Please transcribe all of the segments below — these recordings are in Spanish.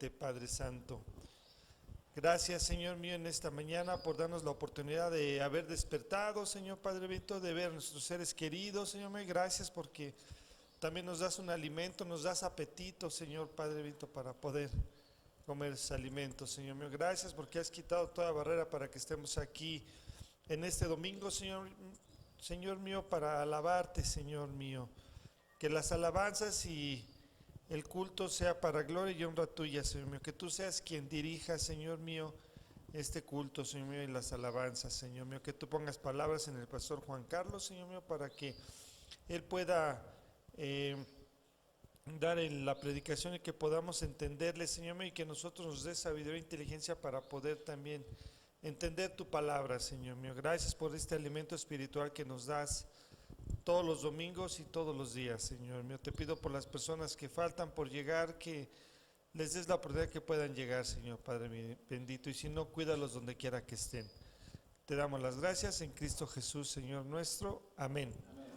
eternamente, Padre Santo. Gracias, Señor mío, en esta mañana por darnos la oportunidad de haber despertado, Señor Padre bendito, de ver a nuestros seres queridos, Señor mío. Gracias porque también nos das un alimento, nos das apetito, Señor Padre bendito, para poder comer ese alimento, Señor mío. Gracias porque has quitado toda barrera para que estemos aquí en este domingo, Señor mío, para alabarte, Señor mío. Que las alabanzas y el culto sea para gloria y honra tuya, Señor mío. Que tú seas quien dirija, Señor mío, este culto, Señor mío, y las alabanzas, Señor mío. Que tú pongas palabras en el pastor Juan Carlos, Señor mío, para que él pueda dar en la predicación y que podamos entenderle, Señor mío, y que nosotros nos dé sabiduría e inteligencia para poder también entender tu palabra, Señor mío. Gracias por este alimento espiritual que nos das todos los domingos y todos los días, Señor mío. Te pido por las personas que faltan por llegar, que les des la oportunidad que puedan llegar, Señor Padre bendito, y si no, cuídalos donde quiera que estén. Te damos las gracias en Cristo Jesús, Señor nuestro. Amén. Amén.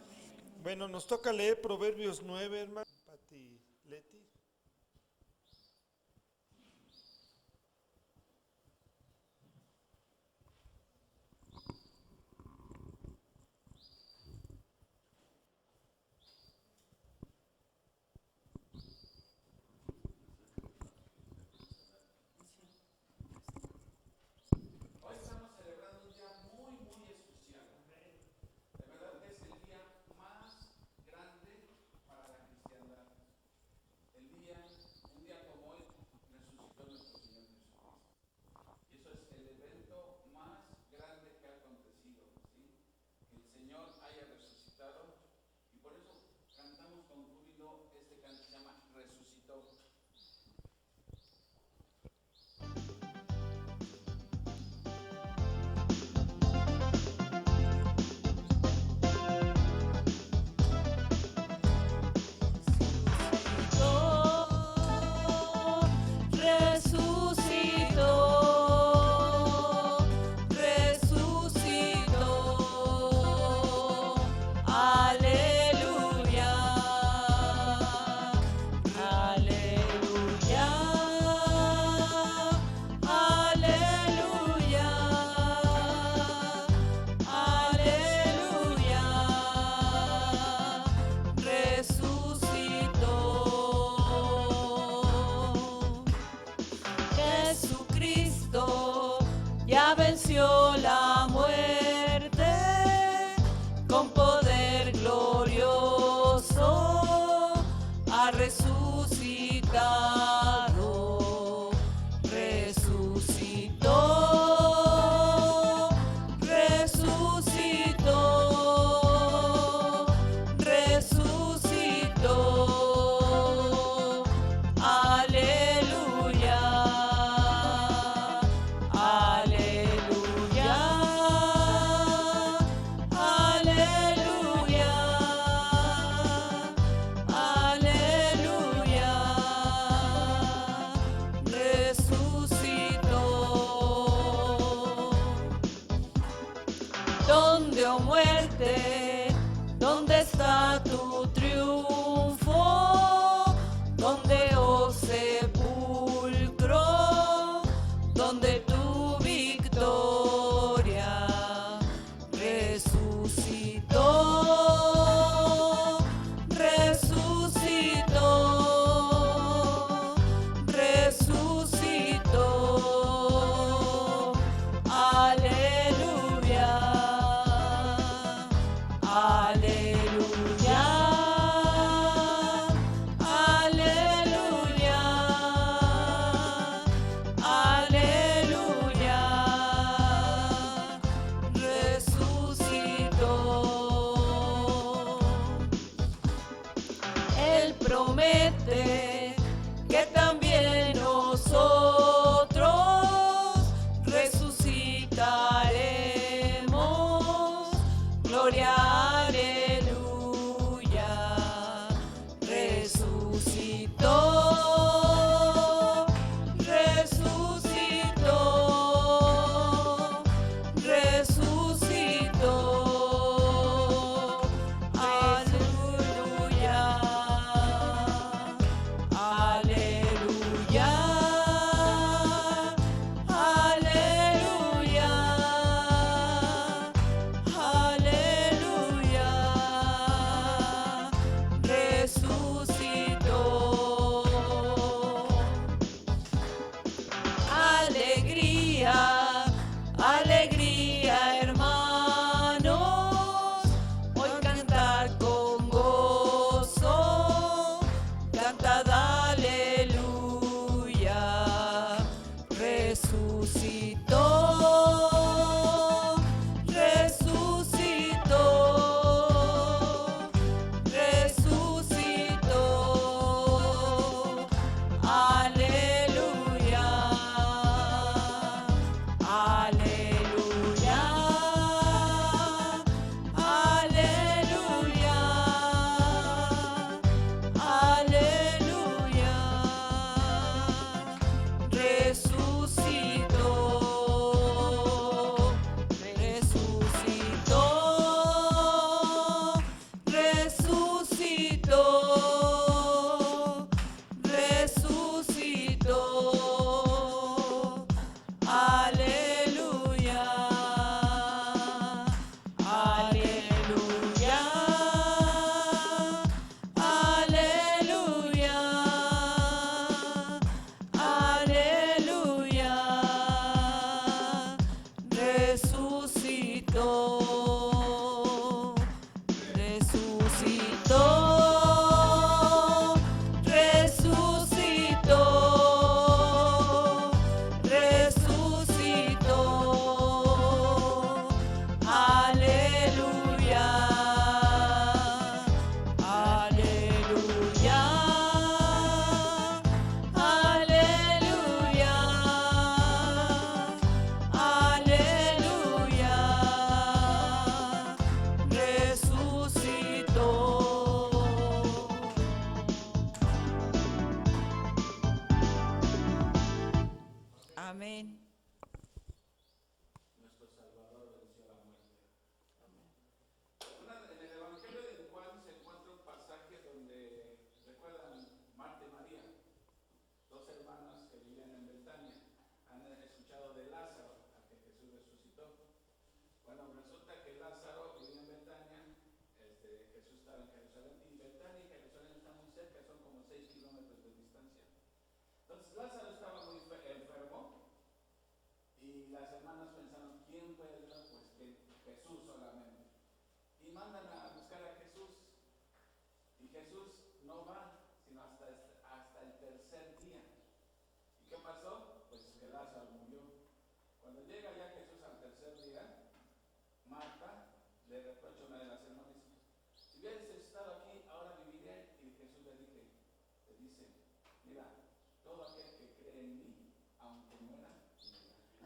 Bueno, nos toca leer Proverbios 9, hermano. Pati Leti. Ya venció la muerte con poder glorioso, ha resucitado, resucitó, resucitó, resucitó, aleluya. ¿Dónde, oh muerte, dónde está tu triunfo? ¿Dónde, oh sepulcro, dónde tu victoria? Resucitó, resucitó, resucitó, aleluya.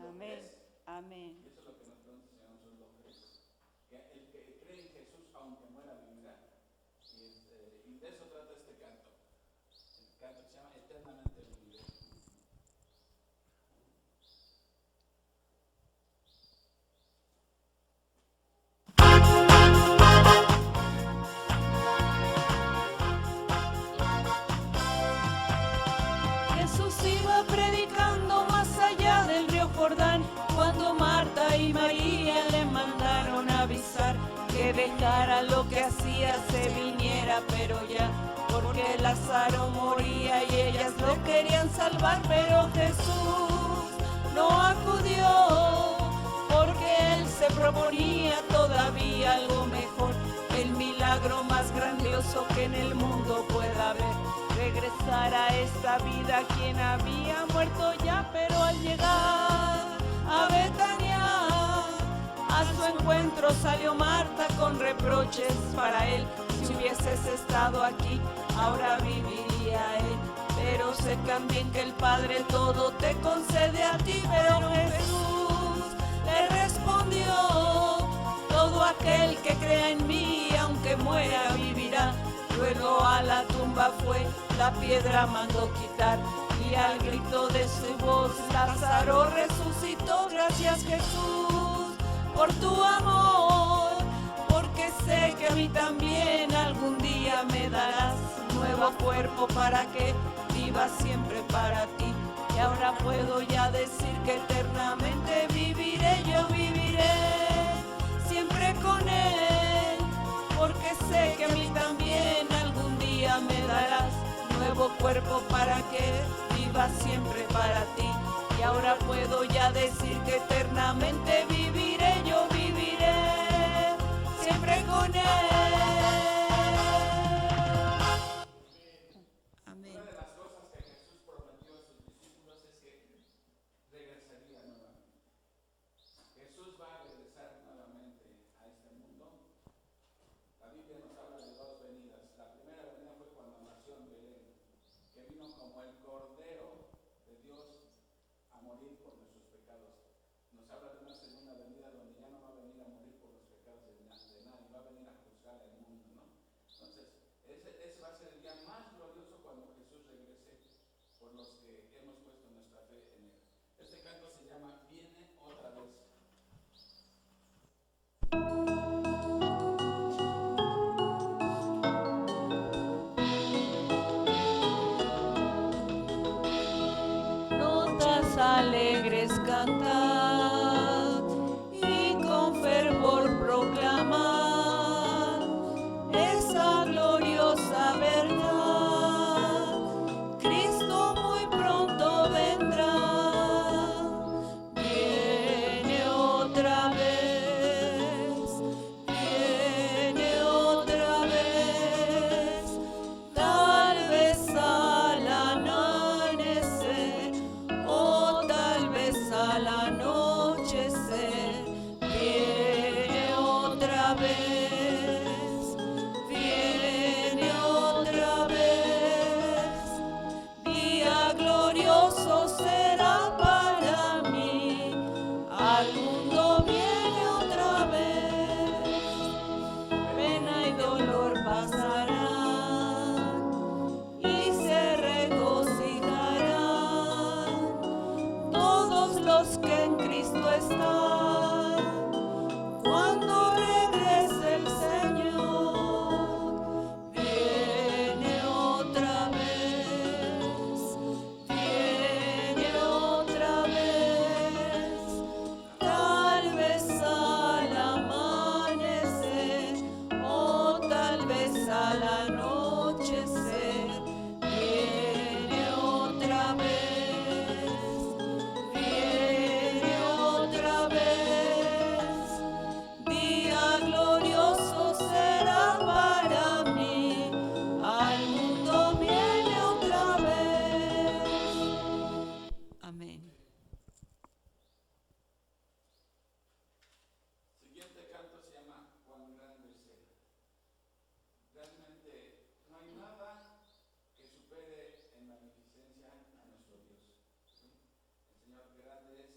Amén, amén. Y eso es lo que nosotros enseñamos los griegos, que el que cree en Jesús, aunque muera, vivirá. Y de eso trata este canto. El canto se llama Eternamente Viviré. Jesús iba predicando más allá del río Jordán, cuando Marta y María le mandaron avisar que dejara lo que hacía, se viniera, pero ya, porque Lázaro moría y ellas lo querían salvar, pero Jesús no acudió, porque él se proponía todavía algo mejor, el milagro más grandioso que en el mundo pueda haber. Regresar a esta vida quien había muerto ya, pero al llegar a Betania, a su encuentro salió Marta con reproches para él. Si hubieses estado aquí, ahora viviría él. Pero sé también que el Padre todo te concede a ti. Pero Jesús le respondió: todo aquel que crea en mí, aunque muera, vivirá. Luego a la tumba fue, la piedra mandó quitar, y al grito de su voz Lázaro resucitó. Gracias, Jesús, por tu amor, porque sé que a mí también algún día me darás nuevo cuerpo para que viva siempre para ti. Y ahora puedo ya decir que eternamente viviré, yo viviré siempre con él, porque sé que a mí también algún día me darás nuevo cuerpo para que viva siempre para ti. Y ahora puedo ya decir que eternamente viviré, yo viviré siempre con él. Amén. Una de las cosas que Jesús prometió a sus discípulos es que regresaría nuevamente. ángeles cantad y con fervor proclamad esa gloriosa verdad. Cristo muy pronto vendrá, viene otra vez, viene otra vez, tal vez al amanecer o tal vez al anochecer, viene otra vez, viene otra vez. Día glorioso será para mí, al mundo viene otra vez. Pena y dolor pasarán y se regocijarán todos los que en Cristo están cuando regrese el Señor. Viene otra vez, viene otra vez, tal vez al amanecer o tal vez al anochecer, viene otra vez, viene otra vez. Día glorioso será para mí, al mundo viene otra vez. Amén. Siguiente canto se llama Cuán grande es Él. Realmente no hay nada que supere en magnificencia a nuestro Dios. ¿Sí? El Señor grande es.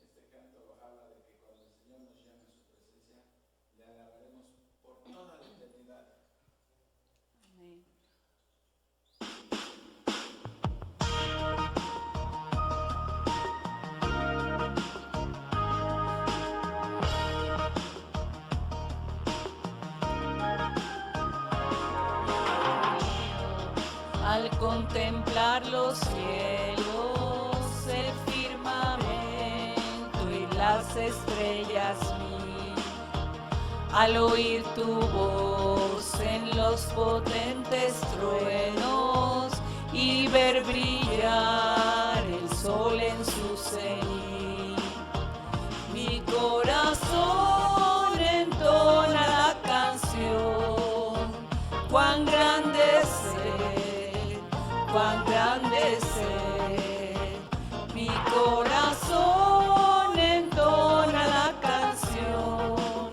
Este canto habla de que cuando el Señor nos llame a su presencia, le alabaremos por toda la eternidad. Amén. Al contemplar los cielos, el firmamento y las estrellas vi, al oír tu voz en los potentes truenos y ver brillar el sol en su cenit, mi corazón entona la canción. Cuán grande es Él, cuán grande es Él. Mi corazón entona la canción.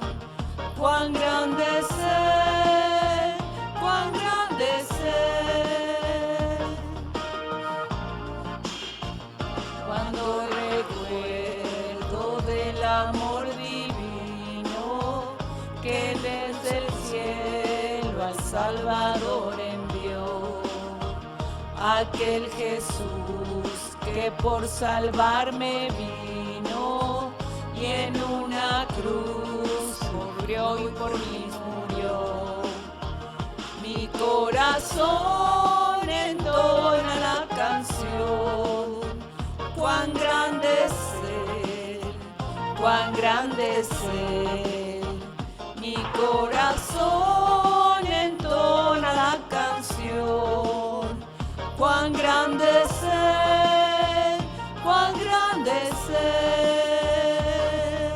Cuán grande es Él, cuán grande es Él. Cuando recuerdo del amor divino que desde el cielo al Salvador envió, aquel Jesús que por salvarme vino y en una cruz murió y por mí murió. Mi corazón entona la canción. Cuán grande es Él, cuán grande es Él. Mi corazón entona la canción. Cuán grande es Él, cuán grande es Él.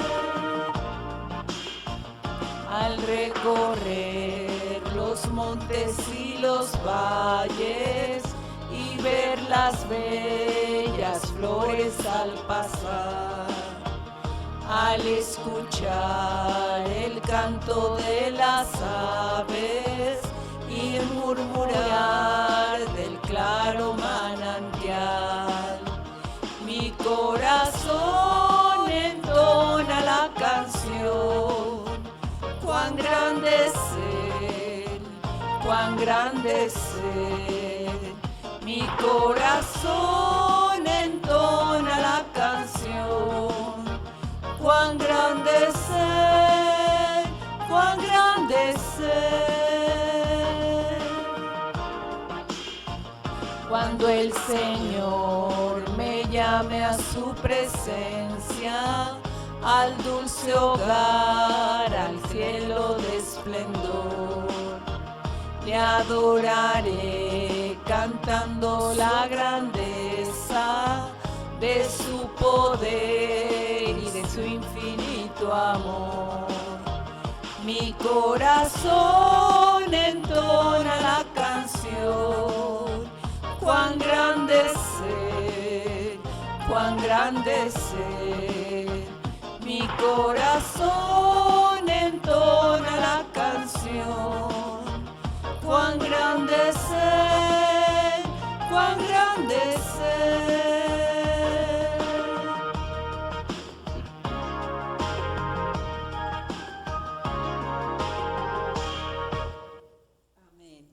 Al recorrer los montes y los valles y ver las bellas flores al pasar, al escuchar el canto de las aves y el murmurar del claro manantial, mi corazón entona la canción. Cuán grande es Él, cuán grande es Él. Mi corazón entona la canción. Cuán grande es Él, cuán grande es Él. Cuando el Señor me llame a su presencia, al dulce hogar, al cielo de esplendor. Le adoraré cantando la grandeza de su poder y de su infinito amor. Mi corazón entona la canción, cuán grande ser, cuán grande ser. Mi corazón entona la canción, cuán grande ser, cuán grande ser. Amén.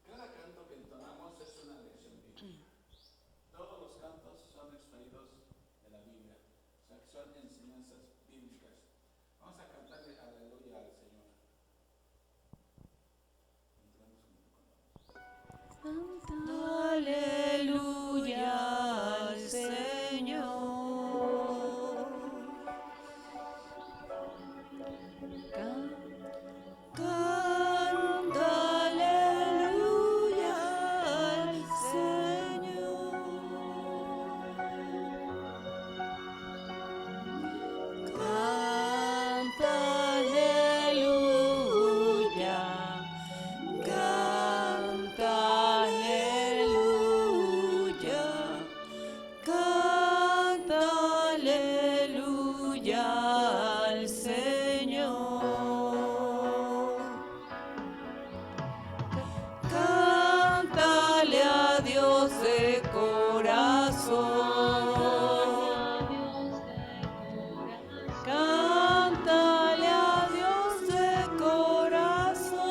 Cada canto que entonamos es una lección bíblica. Todos los cantos son extraídos de la Biblia, o sea que son enseñanzas bíblicas. Vamos a cantarle aleluya al Señor. Aleluya al Señor. Canta aleluya al Señor. Canta aleluya. Canta aleluya, canta aleluya al Señor. Cántale a Dios de corazón. Cántale a Dios de corazón.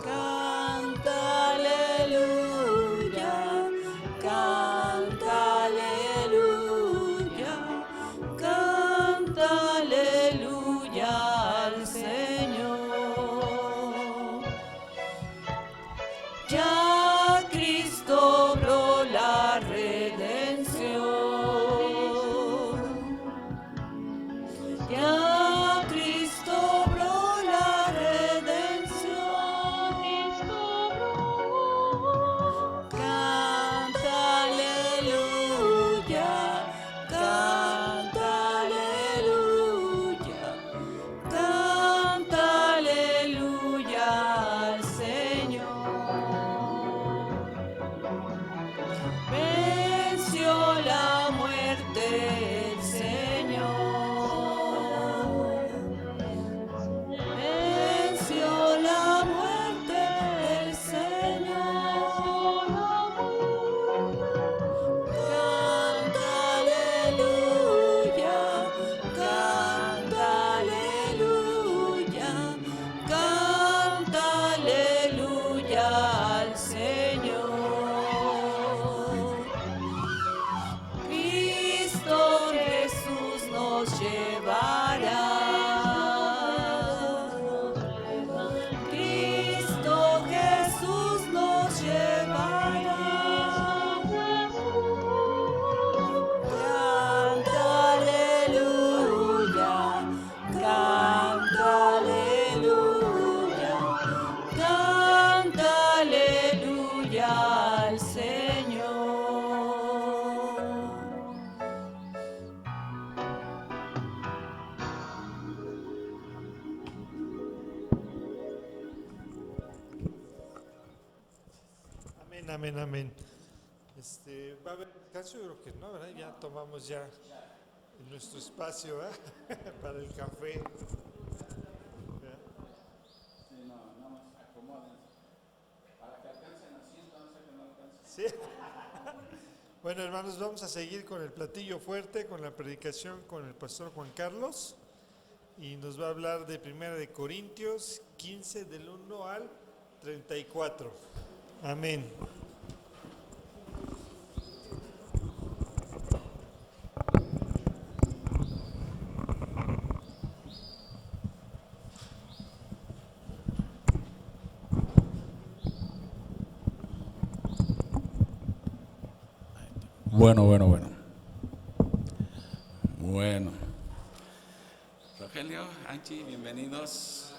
Canta aleluya, canta aleluya, canta aleluya al Señor. Ya Cristo obró la redención. Ya Cristo obró la redención. Canta aleluya, canta aleluya, canta aleluya al Señor. Venció la muerte el Señor. Venció la muerte el Señor. Canta aleluya, canta aleluya, canta aleluya al Señor. Cristo Jesús nos llevará. Cristo Jesús nos llevará. Canta aleluya, canta aleluya, canta aleluya al Señor. Amén, amén, amén. Va a haber descanso, yo creo que no, ¿verdad? Ya tomamos ya nuestro espacio, ¿verdad? Para el café. ¿Verdad? Sí, no, nada más acomódense. Para que alcancen asiento, no sé que no alcancen. Sí. Bueno, hermanos, vamos a seguir con el platillo fuerte, con la predicación con el pastor Juan Carlos. Y nos va a hablar de 1 de Corintios 15, del 1 al 34. Amén. Bueno. Rogelio, Anchi, bienvenidos.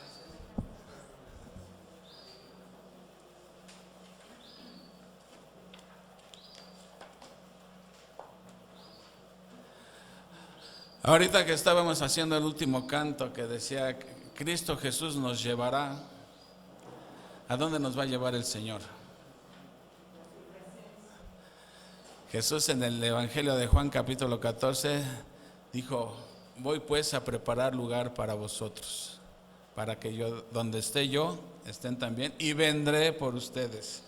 Ahorita que estábamos haciendo el último canto que decía, Cristo Jesús nos llevará, ¿a dónde nos va a llevar el Señor? Jesús en el Evangelio de Juan capítulo 14 dijo, voy pues a preparar lugar para vosotros, para que yo, donde esté yo, estén también, y vendré por ustedes.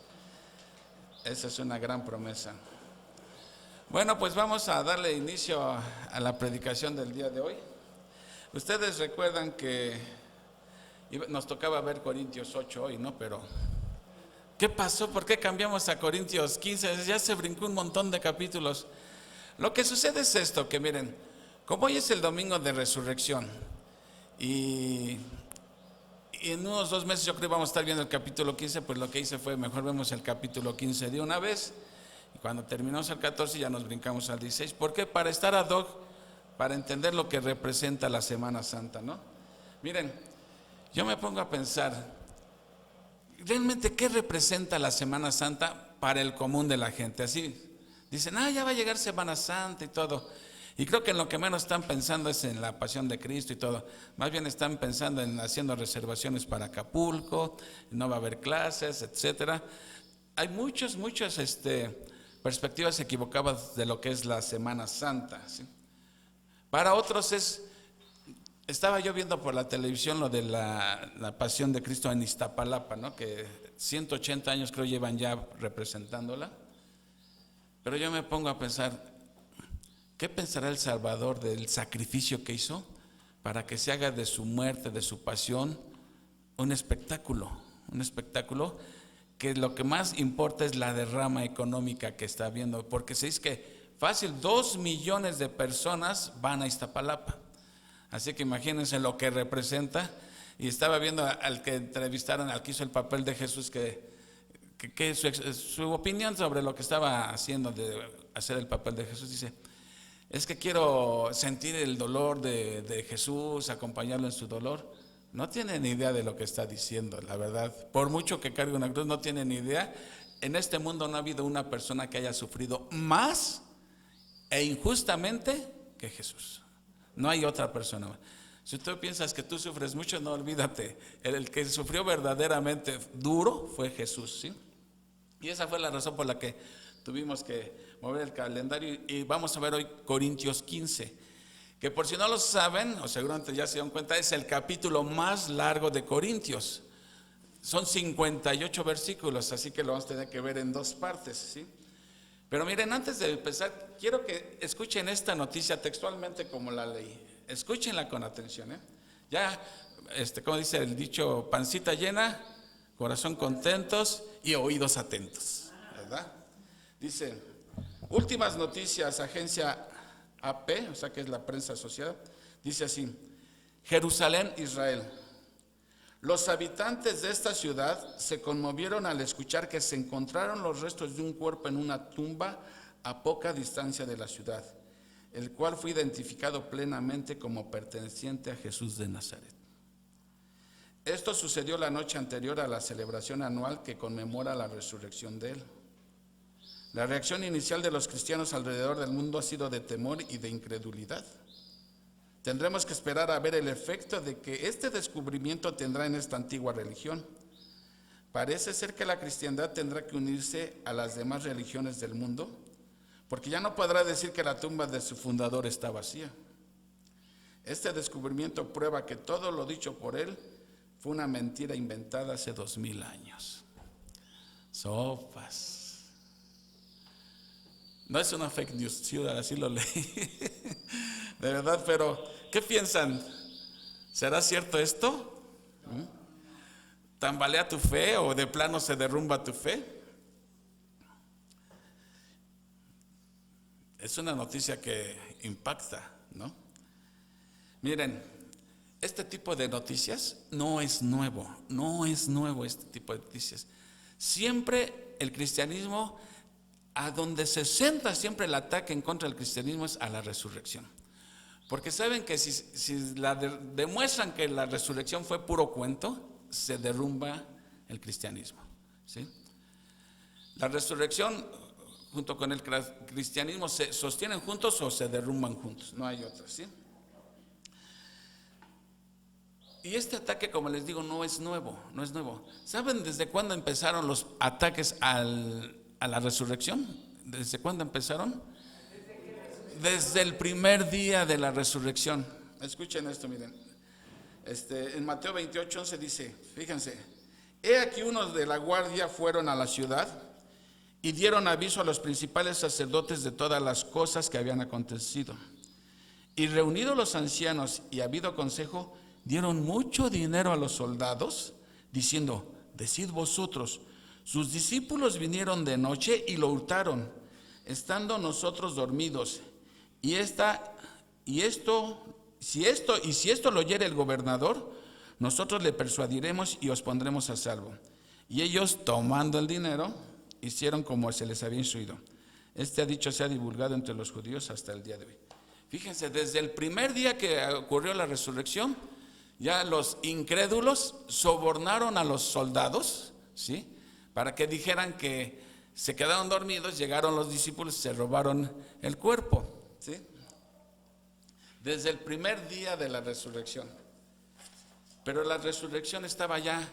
Esa es una gran promesa. Bueno, pues vamos a darle inicio a la predicación del día de hoy. Ustedes recuerdan que nos tocaba ver Corintios 8 hoy, ¿no? Pero ¿qué pasó? ¿Por qué cambiamos a Corintios 15? Ya se brincó un montón de capítulos. Lo que sucede es esto, que miren, como hoy es el domingo de resurrección y en unos 2 meses yo creo que vamos a estar viendo el capítulo 15, pues lo que hice fue, mejor vemos el capítulo 15 de una vez. Y cuando terminamos el 14 ya nos brincamos al 16. ¿Por qué? Para estar ad hoc, para entender lo que representa la Semana Santa, ¿no? Miren, yo me pongo a pensar, ¿realmente qué representa la Semana Santa para el común de la gente? Así, dicen, ya va a llegar Semana Santa y todo. Y creo que en lo que menos están pensando es en la pasión de Cristo y todo. Más bien están pensando en haciendo reservaciones para Acapulco, no va a haber clases, etcétera. Hay muchas perspectivas equivocadas de lo que es la Semana Santa, ¿sí? Para otros estaba yo viendo por la televisión lo de la Pasión de Cristo en Iztapalapa, ¿no? Que 180 años creo llevan ya representándola. Pero yo me pongo a pensar, ¿qué pensará el Salvador del sacrificio que hizo para que se haga de su muerte, de su pasión, un espectáculo que lo que más importa es la derrama económica que está habiendo? Porque se dice que fácil 2 millones de personas van a Iztapalapa, así que imagínense lo que representa. Y estaba viendo al que entrevistaron, al que hizo el papel de Jesús, que su opinión sobre lo que estaba haciendo de hacer el papel de Jesús. Dice, es que quiero sentir el dolor de Jesús, acompañarlo en su dolor. No tiene ni idea de lo que está diciendo, la verdad. Por mucho que cargue una cruz, no tiene ni idea. En este mundo no ha habido una persona que haya sufrido más e injustamente que Jesús. No hay otra persona más. Si tú piensas que tú sufres mucho, no, olvídate. El que sufrió verdaderamente duro fue Jesús, ¿sí? Y esa fue la razón por la que tuvimos que mover el calendario. Y vamos a ver hoy Corintios 15. Que por si no lo saben, o seguramente ya se dieron cuenta, es el capítulo más largo de Corintios. Son 58 versículos, así que lo vamos a tener que ver en 2 partes, ¿sí? Pero miren, antes de empezar, quiero que escuchen esta noticia textualmente como la leí. Escúchenla con atención, ¿eh? Ya, como dice el dicho, pancita llena, corazón contentos y oídos atentos, ¿verdad? Dice, últimas noticias, agencia AP, o sea que es la prensa asociada, dice así, Jerusalén, Israel. Los habitantes de esta ciudad se conmovieron al escuchar que se encontraron los restos de un cuerpo en una tumba a poca distancia de la ciudad, el cual fue identificado plenamente como perteneciente a Jesús de Nazaret. Esto sucedió la noche anterior a la celebración anual que conmemora la resurrección de él. La reacción inicial de los cristianos alrededor del mundo ha sido de temor y de incredulidad. Tendremos que esperar a ver el efecto de que este descubrimiento tendrá en esta antigua religión. Parece ser que la cristiandad tendrá que unirse a las demás religiones del mundo, porque ya no podrá decir que la tumba de su fundador está vacía. Este descubrimiento prueba que todo lo dicho por él fue una mentira inventada hace 2000 años. Sopas. No es una fake news, sí, así lo leí. De verdad, pero ¿qué piensan? ¿Será cierto esto? ¿Tambalea tu fe o de plano se derrumba tu fe? Es una noticia que impacta, ¿no? Miren, este tipo de noticias no es nuevo este tipo de noticias. Siempre el cristianismo a donde se centra siempre el ataque en contra del cristianismo es a la resurrección. Porque saben que si demuestran que la resurrección fue puro cuento, se derrumba el cristianismo, ¿sí? La resurrección junto con el cristianismo se sostienen juntos o se derrumban juntos, no hay otra, ¿sí? Y este ataque, como les digo, no es nuevo. ¿Saben desde cuándo empezaron los ataques a la resurrección? ¿Desde cuándo empezaron? Desde el primer día de la resurrección. Escuchen esto, miren. En Mateo 28:11 dice, fíjense, he aquí unos de la guardia fueron a la ciudad y dieron aviso a los principales sacerdotes de todas las cosas que habían acontecido. Y reunidos los ancianos y habido consejo, dieron mucho dinero a los soldados, diciendo, decid vosotros, sus discípulos vinieron de noche y lo hurtaron, estando nosotros dormidos. Si esto lo oyere el gobernador, nosotros le persuadiremos y os pondremos a salvo. Y ellos, tomando el dinero, hicieron como se les había instruido. Este dicho se ha divulgado entre los judíos hasta el día de hoy. Fíjense, desde el primer día que ocurrió la resurrección, ya los incrédulos sobornaron a los soldados, ¿sí? Para que dijeran que se quedaron dormidos, llegaron los discípulos y se robaron el cuerpo, ¿sí? Desde el primer día de la resurrección. Pero la resurrección estaba ya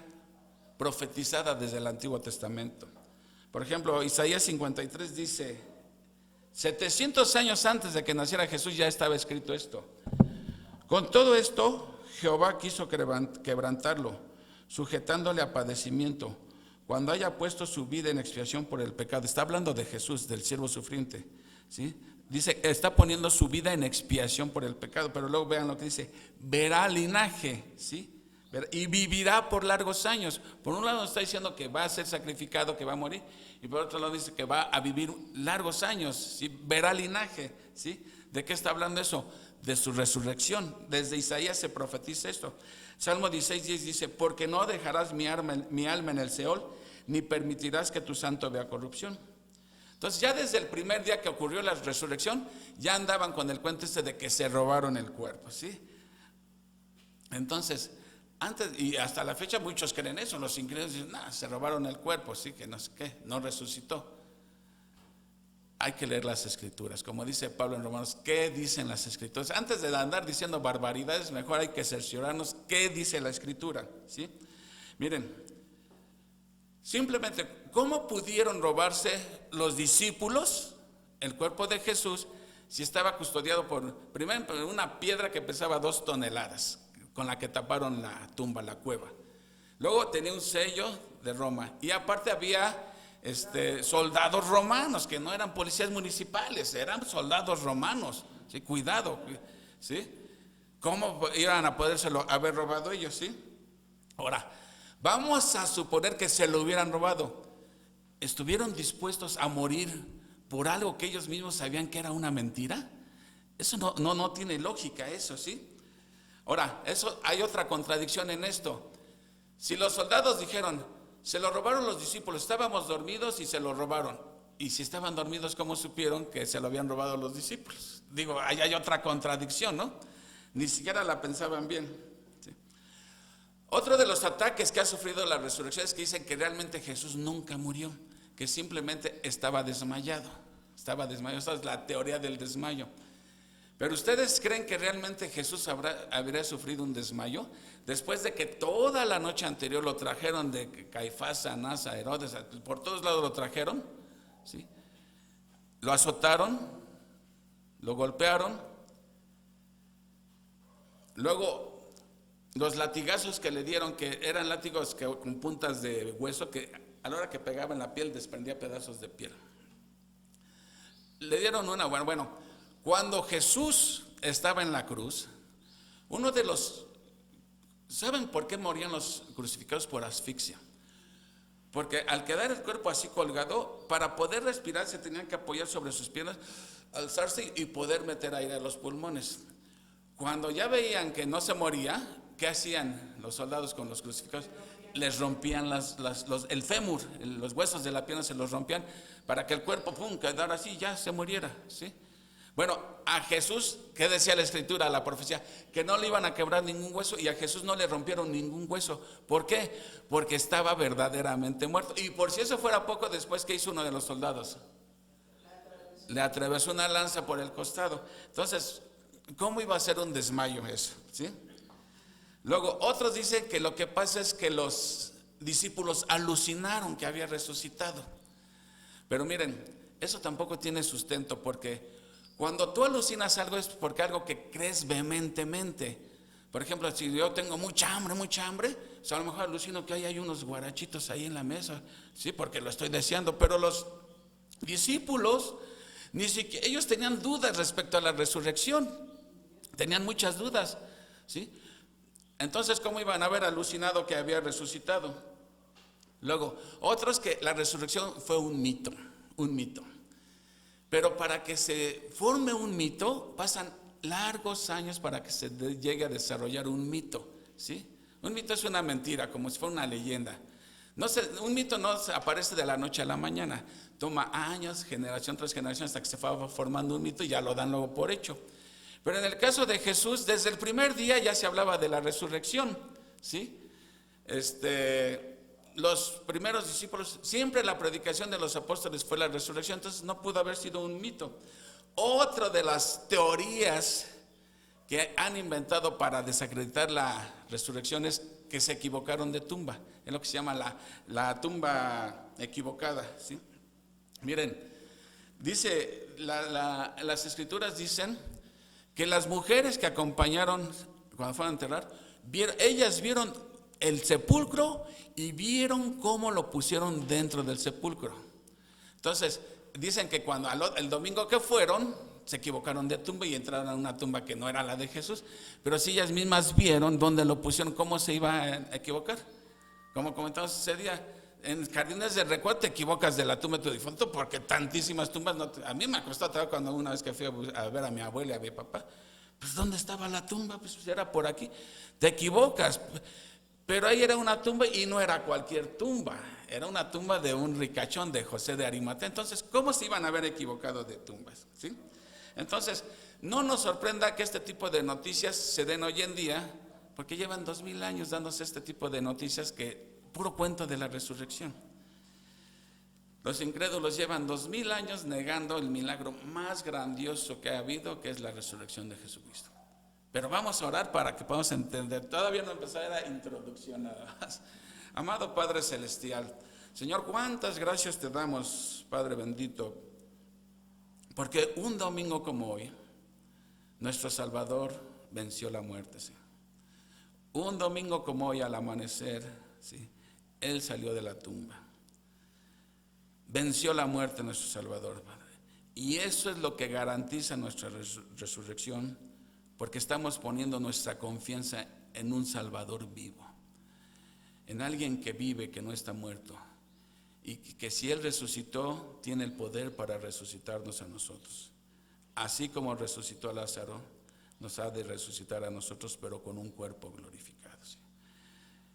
profetizada desde el Antiguo Testamento. Por ejemplo, Isaías 53 dice, 700 años antes de que naciera Jesús ya estaba escrito esto. Con todo esto, Jehová quiso quebrantarlo, sujetándole a padecimiento, cuando haya puesto su vida en expiación por el pecado. Está hablando de Jesús, del siervo sufriente, ¿sí? Dice, está poniendo su vida en expiación por el pecado, pero luego vean lo que dice, verá linaje, ¿sí? Y vivirá por largos años. Por un lado está diciendo que va a ser sacrificado, que va a morir, y por otro lado dice que va a vivir largos años, ¿sí? Verá linaje, ¿sí? ¿De qué está hablando eso? De su resurrección. Desde Isaías se profetiza esto. Salmo 16:10 dice, porque no dejarás mi alma en el Seol, ni permitirás que tu santo vea corrupción. Entonces ya desde el primer día que ocurrió la resurrección, ya andaban con el cuento de que se robaron el cuerpo, ¿sí? Entonces, antes y hasta la fecha muchos creen eso, los incrédulos dicen, se robaron el cuerpo, sí, que no sé qué, no resucitó. Hay que leer las escrituras, como dice Pablo en Romanos, ¿qué dicen las escrituras? Antes de andar diciendo barbaridades, mejor hay que cerciorarnos qué dice la escritura, ¿sí? Miren, simplemente, ¿cómo pudieron robarse los discípulos el cuerpo de Jesús si estaba custodiado primero por una piedra que pesaba 2 toneladas, con la que taparon la tumba, la cueva? Luego tenía un sello de Roma y aparte había soldados romanos que no eran policías municipales, eran soldados romanos, ¿sí? Cuidado, ¿sí? ¿Cómo iban a podérselo haber robado ellos, sí? Ahora, vamos a suponer que se lo hubieran robado. ¿Estuvieron dispuestos a morir por algo que ellos mismos sabían que era una mentira? Eso no tiene lógica, eso, ¿sí? Ahora, hay otra contradicción en esto. Si los soldados dijeron, se lo robaron los discípulos, estábamos dormidos y se lo robaron. Y si estaban dormidos, ¿cómo supieron que se lo habían robado los discípulos? Digo, ahí hay otra contradicción, ¿no? Ni siquiera la pensaban bien, ¿sí? Otro de los ataques que ha sufrido la resurrección es que dicen que realmente Jesús nunca murió, que simplemente estaba desmayado. Esa es la teoría del desmayo. Pero ¿ustedes creen que realmente Jesús habría sufrido un desmayo? Después de que toda la noche anterior lo trajeron de Caifás, Anás, a Herodes, por todos lados lo trajeron, ¿sí? Lo azotaron, lo golpearon, luego los latigazos que le dieron, que eran látigos con puntas de hueso, que a la hora que pegaban la piel desprendía pedazos de piel. Le dieron cuando Jesús estaba en la cruz, ¿saben por qué morían los crucificados? Por asfixia. Porque al quedar el cuerpo así colgado, para poder respirar se tenían que apoyar sobre sus piernas, alzarse y poder meter aire a los pulmones. Cuando ya veían que no se moría, ¿qué hacían los soldados con los crucificados? les rompían el fémur, los huesos de la pierna se los rompían para que el cuerpo, quedara así, ya se muriera, ¿sí? Bueno, a Jesús, ¿qué decía la Escritura, la profecía? Que no le iban a quebrar ningún hueso, y a Jesús no le rompieron ningún hueso. ¿Por qué? Porque estaba verdaderamente muerto. Y por si eso fuera poco, después, ¿qué hizo uno de los soldados? Le atravesó una lanza por el costado. Entonces, ¿cómo iba a ser un desmayo eso? ¿Sí? Luego, otros dicen que lo que pasa es que los discípulos alucinaron que había resucitado. Pero miren, eso tampoco tiene sustento, porque cuando tú alucinas algo es porque algo que crees vehementemente. Por ejemplo, si yo tengo mucha hambre, pues a lo mejor alucino que hay unos guarachitos ahí en la mesa, sí, porque lo estoy deseando. Pero los discípulos, ni siquiera ellos tenían dudas respecto a la resurrección, tenían muchas dudas, ¿sí? Entonces, ¿cómo iban a haber alucinado que había resucitado? Luego, otros que la resurrección fue un mito. Pero para que se forme un mito, pasan largos años para que se llegue a desarrollar un mito, ¿sí? Un mito es una mentira, como si fuera una leyenda. Un mito no aparece de la noche a la mañana. Toma años, generación tras generación, hasta que se va formando un mito y ya lo dan luego por hecho. Pero en el caso de Jesús, desde el primer día ya se hablaba de la resurrección, ¿sí? Los primeros discípulos, siempre la predicación de los apóstoles fue la resurrección, entonces no pudo haber sido un mito. Otra de las teorías que han inventado para desacreditar la resurrección es que se equivocaron de tumba. Es lo que se llama la tumba equivocada, ¿sí? Miren, dice, las escrituras dicen que las mujeres que acompañaron cuando fueron a enterrar, ellas vieron el sepulcro y vieron cómo lo pusieron dentro del sepulcro. Entonces, dicen que cuando el domingo que fueron, se equivocaron de tumba y entraron a una tumba que no era la de Jesús, pero sí ellas mismas vieron dónde lo pusieron, cómo se iba a equivocar. Como comentamos ese día, en Jardines de Recuerdo te equivocas de la tumba de tu difunto, porque tantísimas tumbas, a mí me costó trabajo cuando una vez que fui a ver a mi abuela y a mi papá, pues ¿dónde estaba la tumba? Pues era por aquí. Te equivocas, pero ahí era una tumba y no era cualquier tumba, era una tumba de un ricachón, de José de Arimatea. Entonces, ¿cómo se iban a haber equivocado de tumbas? ¿Sí? Entonces, no nos sorprenda que este tipo de noticias se den hoy en día, porque llevan 2000 años dándose este tipo de noticias, que puro cuento de la resurrección. Los incrédulos llevan 2000 años negando el milagro más grandioso que ha habido, que es la resurrección de Jesucristo. Pero vamos a orar para que podamos entender. Todavía no empezar la introducción nada más. Amado Padre Celestial, Señor, cuántas gracias te damos, Padre bendito, porque un domingo como hoy, nuestro Salvador venció la muerte, Señor. Un domingo como hoy, al amanecer, ¿sí?, Él salió de la tumba. Venció la muerte nuestro Salvador, Padre. Y eso es lo que garantiza nuestra resurrección, porque estamos poniendo nuestra confianza en un Salvador vivo, en alguien que vive, que no está muerto, y que si Él resucitó, tiene el poder para resucitarnos a nosotros. Así como resucitó a Lázaro, nos ha de resucitar a nosotros, pero con un cuerpo glorificado, ¿sí?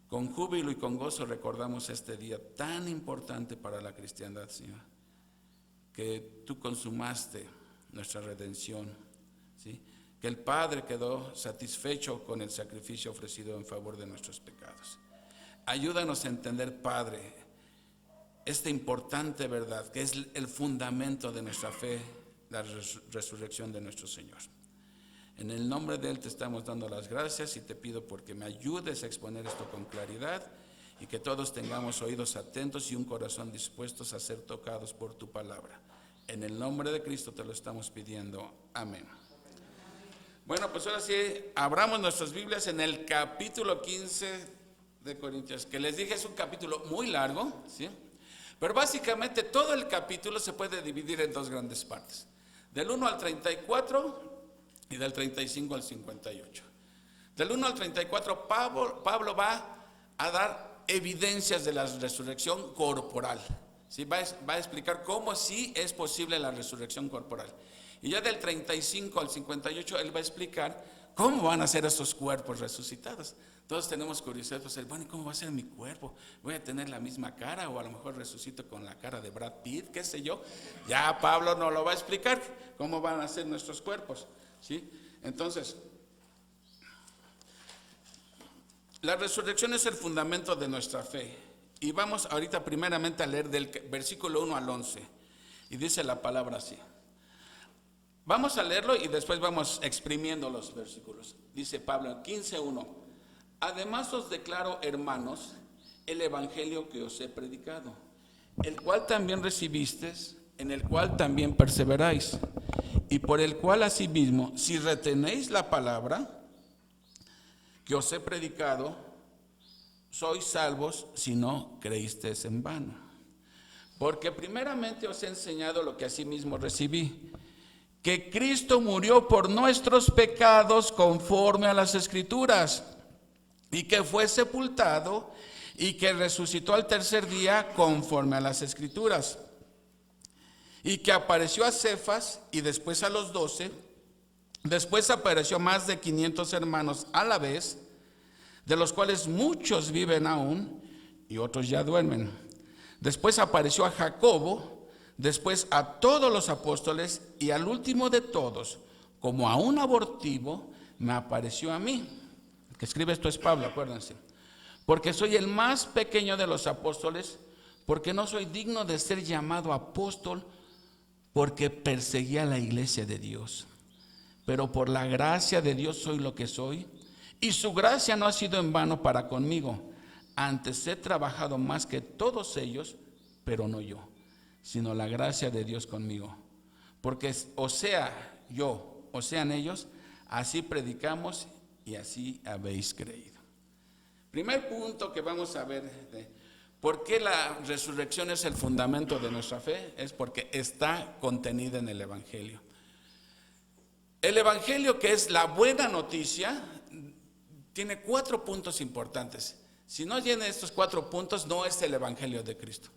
Con júbilo y con gozo recordamos este día tan importante para la cristiandad, Señor, que tú consumaste nuestra redención, ¿sí?, que el Padre quedó satisfecho con el sacrificio ofrecido en favor de nuestros pecados. Ayúdanos a entender, Padre, esta importante verdad, que es el fundamento de nuestra fe, la resurrección de nuestro Señor. En el nombre de Él te estamos dando las gracias y te pido porque me ayudes a exponer esto con claridad y que todos tengamos oídos atentos y un corazón dispuestos a ser tocados por tu palabra. En el nombre de Cristo te lo estamos pidiendo. Amén. Bueno, pues ahora sí, abramos nuestras Biblias en el capítulo 15 de Corintios, que les dije es un capítulo muy largo, ¿sí? Pero básicamente todo el capítulo se puede dividir en dos grandes partes, del 1 al 34 y del 35 al 58. Del 1 al 34 Pablo va a dar evidencias de la resurrección corporal, ¿sí? Va a explicar cómo sí es posible la resurrección corporal. Y ya del 35 al 58 él va a explicar ¿cómo van a ser esos cuerpos resucitados? Todos tenemos curiosidad, pues, bueno, ¿y cómo va a ser mi cuerpo? ¿Voy a tener la misma cara o a lo mejor resucito con la cara de Brad Pitt, qué sé yo? Ya Pablo nos lo va a explicar, cómo van a ser nuestros cuerpos, ¿sí? Entonces, la resurrección es el fundamento de nuestra fe. Y vamos ahorita primeramente a leer del versículo 1 al 11. Y dice la palabra así. Vamos a leerlo y después vamos exprimiendo los versículos. Dice Pablo, 15:1. Además os declaro, hermanos, el evangelio que os he predicado, el cual también recibisteis, en el cual también perseveráis, y por el cual asimismo, si retenéis la palabra que os he predicado, sois salvos si no creísteis en vano. Porque primeramente os he enseñado lo que asimismo recibí, que Cristo murió por nuestros pecados conforme a las Escrituras, y que fue sepultado y que resucitó al tercer día conforme a las Escrituras, y que apareció a Cefas y después a los 12, después apareció a más de 500 hermanos a la vez, de los cuales muchos viven aún y otros ya duermen. Después apareció a Jacobo, después a todos los apóstoles, y al último de todos, como a un abortivo, me apareció a mí. El que escribe esto es Pablo, acuérdense. Porque soy el más pequeño de los apóstoles, porque no soy digno de ser llamado apóstol, porque perseguía la iglesia de Dios. Pero por la gracia de Dios soy lo que soy, y su gracia no ha sido en vano para conmigo. Antes he trabajado más que todos ellos, pero no yo, sino la gracia de Dios conmigo. Porque o sea yo, o sean ellos, así predicamos y así habéis creído. Primer punto que vamos a ver de por qué la resurrección es el fundamento de nuestra fe, es porque está contenida en el Evangelio. El Evangelio, que es la buena noticia, tiene 4 puntos importantes. Si no tiene estos 4 puntos, no es el Evangelio de Cristo.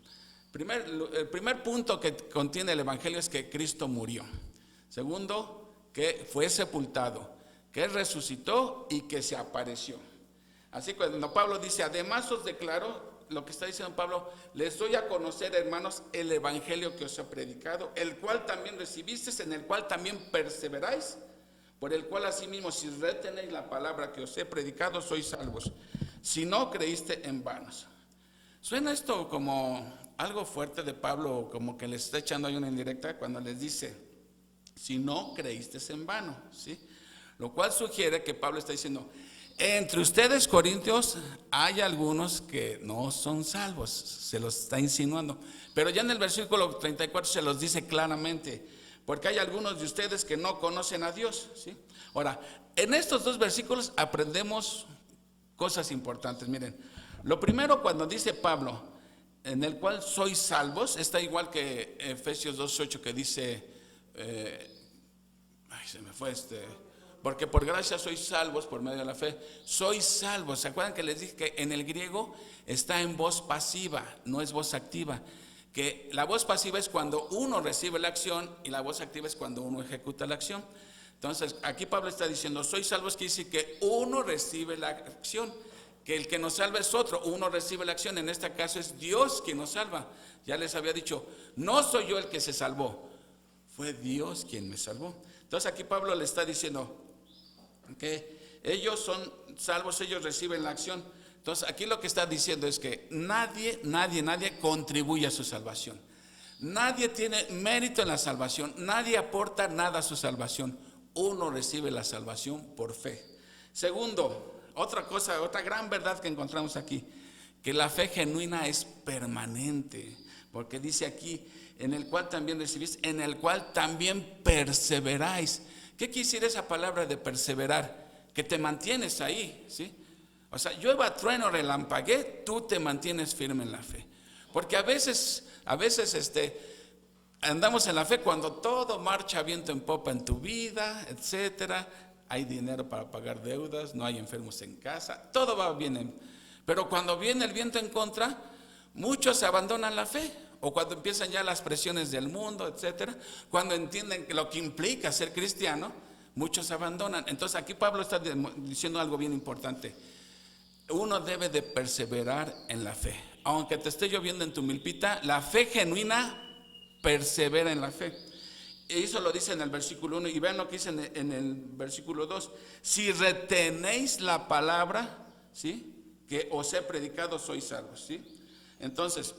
El primer punto que contiene el Evangelio es que Cristo murió. Segundo, que fue sepultado, que resucitó y que se apareció. Así que cuando Pablo dice, además os declaro, lo que está diciendo Pablo, les doy a conocer, hermanos, el Evangelio que os he predicado, el cual también recibisteis, en el cual también perseveráis, por el cual asimismo, si retenéis la palabra que os he predicado, sois salvos, si no creíste en vanos. Suena esto como algo fuerte de Pablo, como que les está echando ahí una indirecta cuando les dice, si no creíste en vano, ¿sí? Lo cual sugiere que Pablo está diciendo, entre ustedes, corintios, hay algunos que no son salvos, se los está insinuando. Pero ya en el versículo 34 se los dice claramente, porque hay algunos de ustedes que no conocen a Dios, ¿sí? Ahora, en estos 2 versículos aprendemos cosas importantes. Miren, lo primero, cuando dice Pablo, en el cual sois salvos, está igual que Efesios 2:8 que dice, porque por gracia sois salvos por medio de la fe. Sois salvos. ¿Se acuerdan que les dije que en el griego está en voz pasiva, no es voz activa? Que la voz pasiva es cuando uno recibe la acción y la voz activa es cuando uno ejecuta la acción. Entonces, aquí Pablo está diciendo, sois salvos, quiere decir que uno recibe la acción, que el que nos salva es otro, uno recibe la acción, en este caso es Dios quien nos salva. Ya les había dicho, no soy yo el que se salvó, fue Dios quien me salvó. Entonces aquí Pablo le está diciendo que ellos son salvos, ellos reciben la acción. Entonces aquí lo que está diciendo es que nadie contribuye a su salvación. Nadie tiene mérito en la salvación, nadie aporta nada a su salvación. Uno recibe la salvación por fe. Segundo, otra gran verdad que encontramos aquí, que la fe genuina es permanente, porque dice aquí, en el cual también recibís, en el cual también perseveráis. ¿Qué quiere decir esa palabra de perseverar? Que te mantienes ahí, ¿sí? O sea, llueva, trueno, relampaguee, tú te mantienes firme en la fe. Porque a veces andamos en la fe cuando todo marcha viento en popa en tu vida, etcétera. Hay dinero para pagar deudas, no hay enfermos en casa, todo va bien. Pero cuando viene el viento en contra, muchos abandonan la fe. O cuando empiezan ya las presiones del mundo, etcétera. Cuando entienden lo que implica ser cristiano, muchos abandonan. Entonces aquí Pablo está diciendo algo bien importante. Uno debe de perseverar en la fe. Aunque te esté lloviendo en tu milpita, la fe genuina persevera en la fe. Y eso lo dice en el versículo 1. Y vean lo que dice en el versículo 2. Si retenéis la palabra, ¿sí?, que os he predicado, sois salvos, ¿sí? Entonces,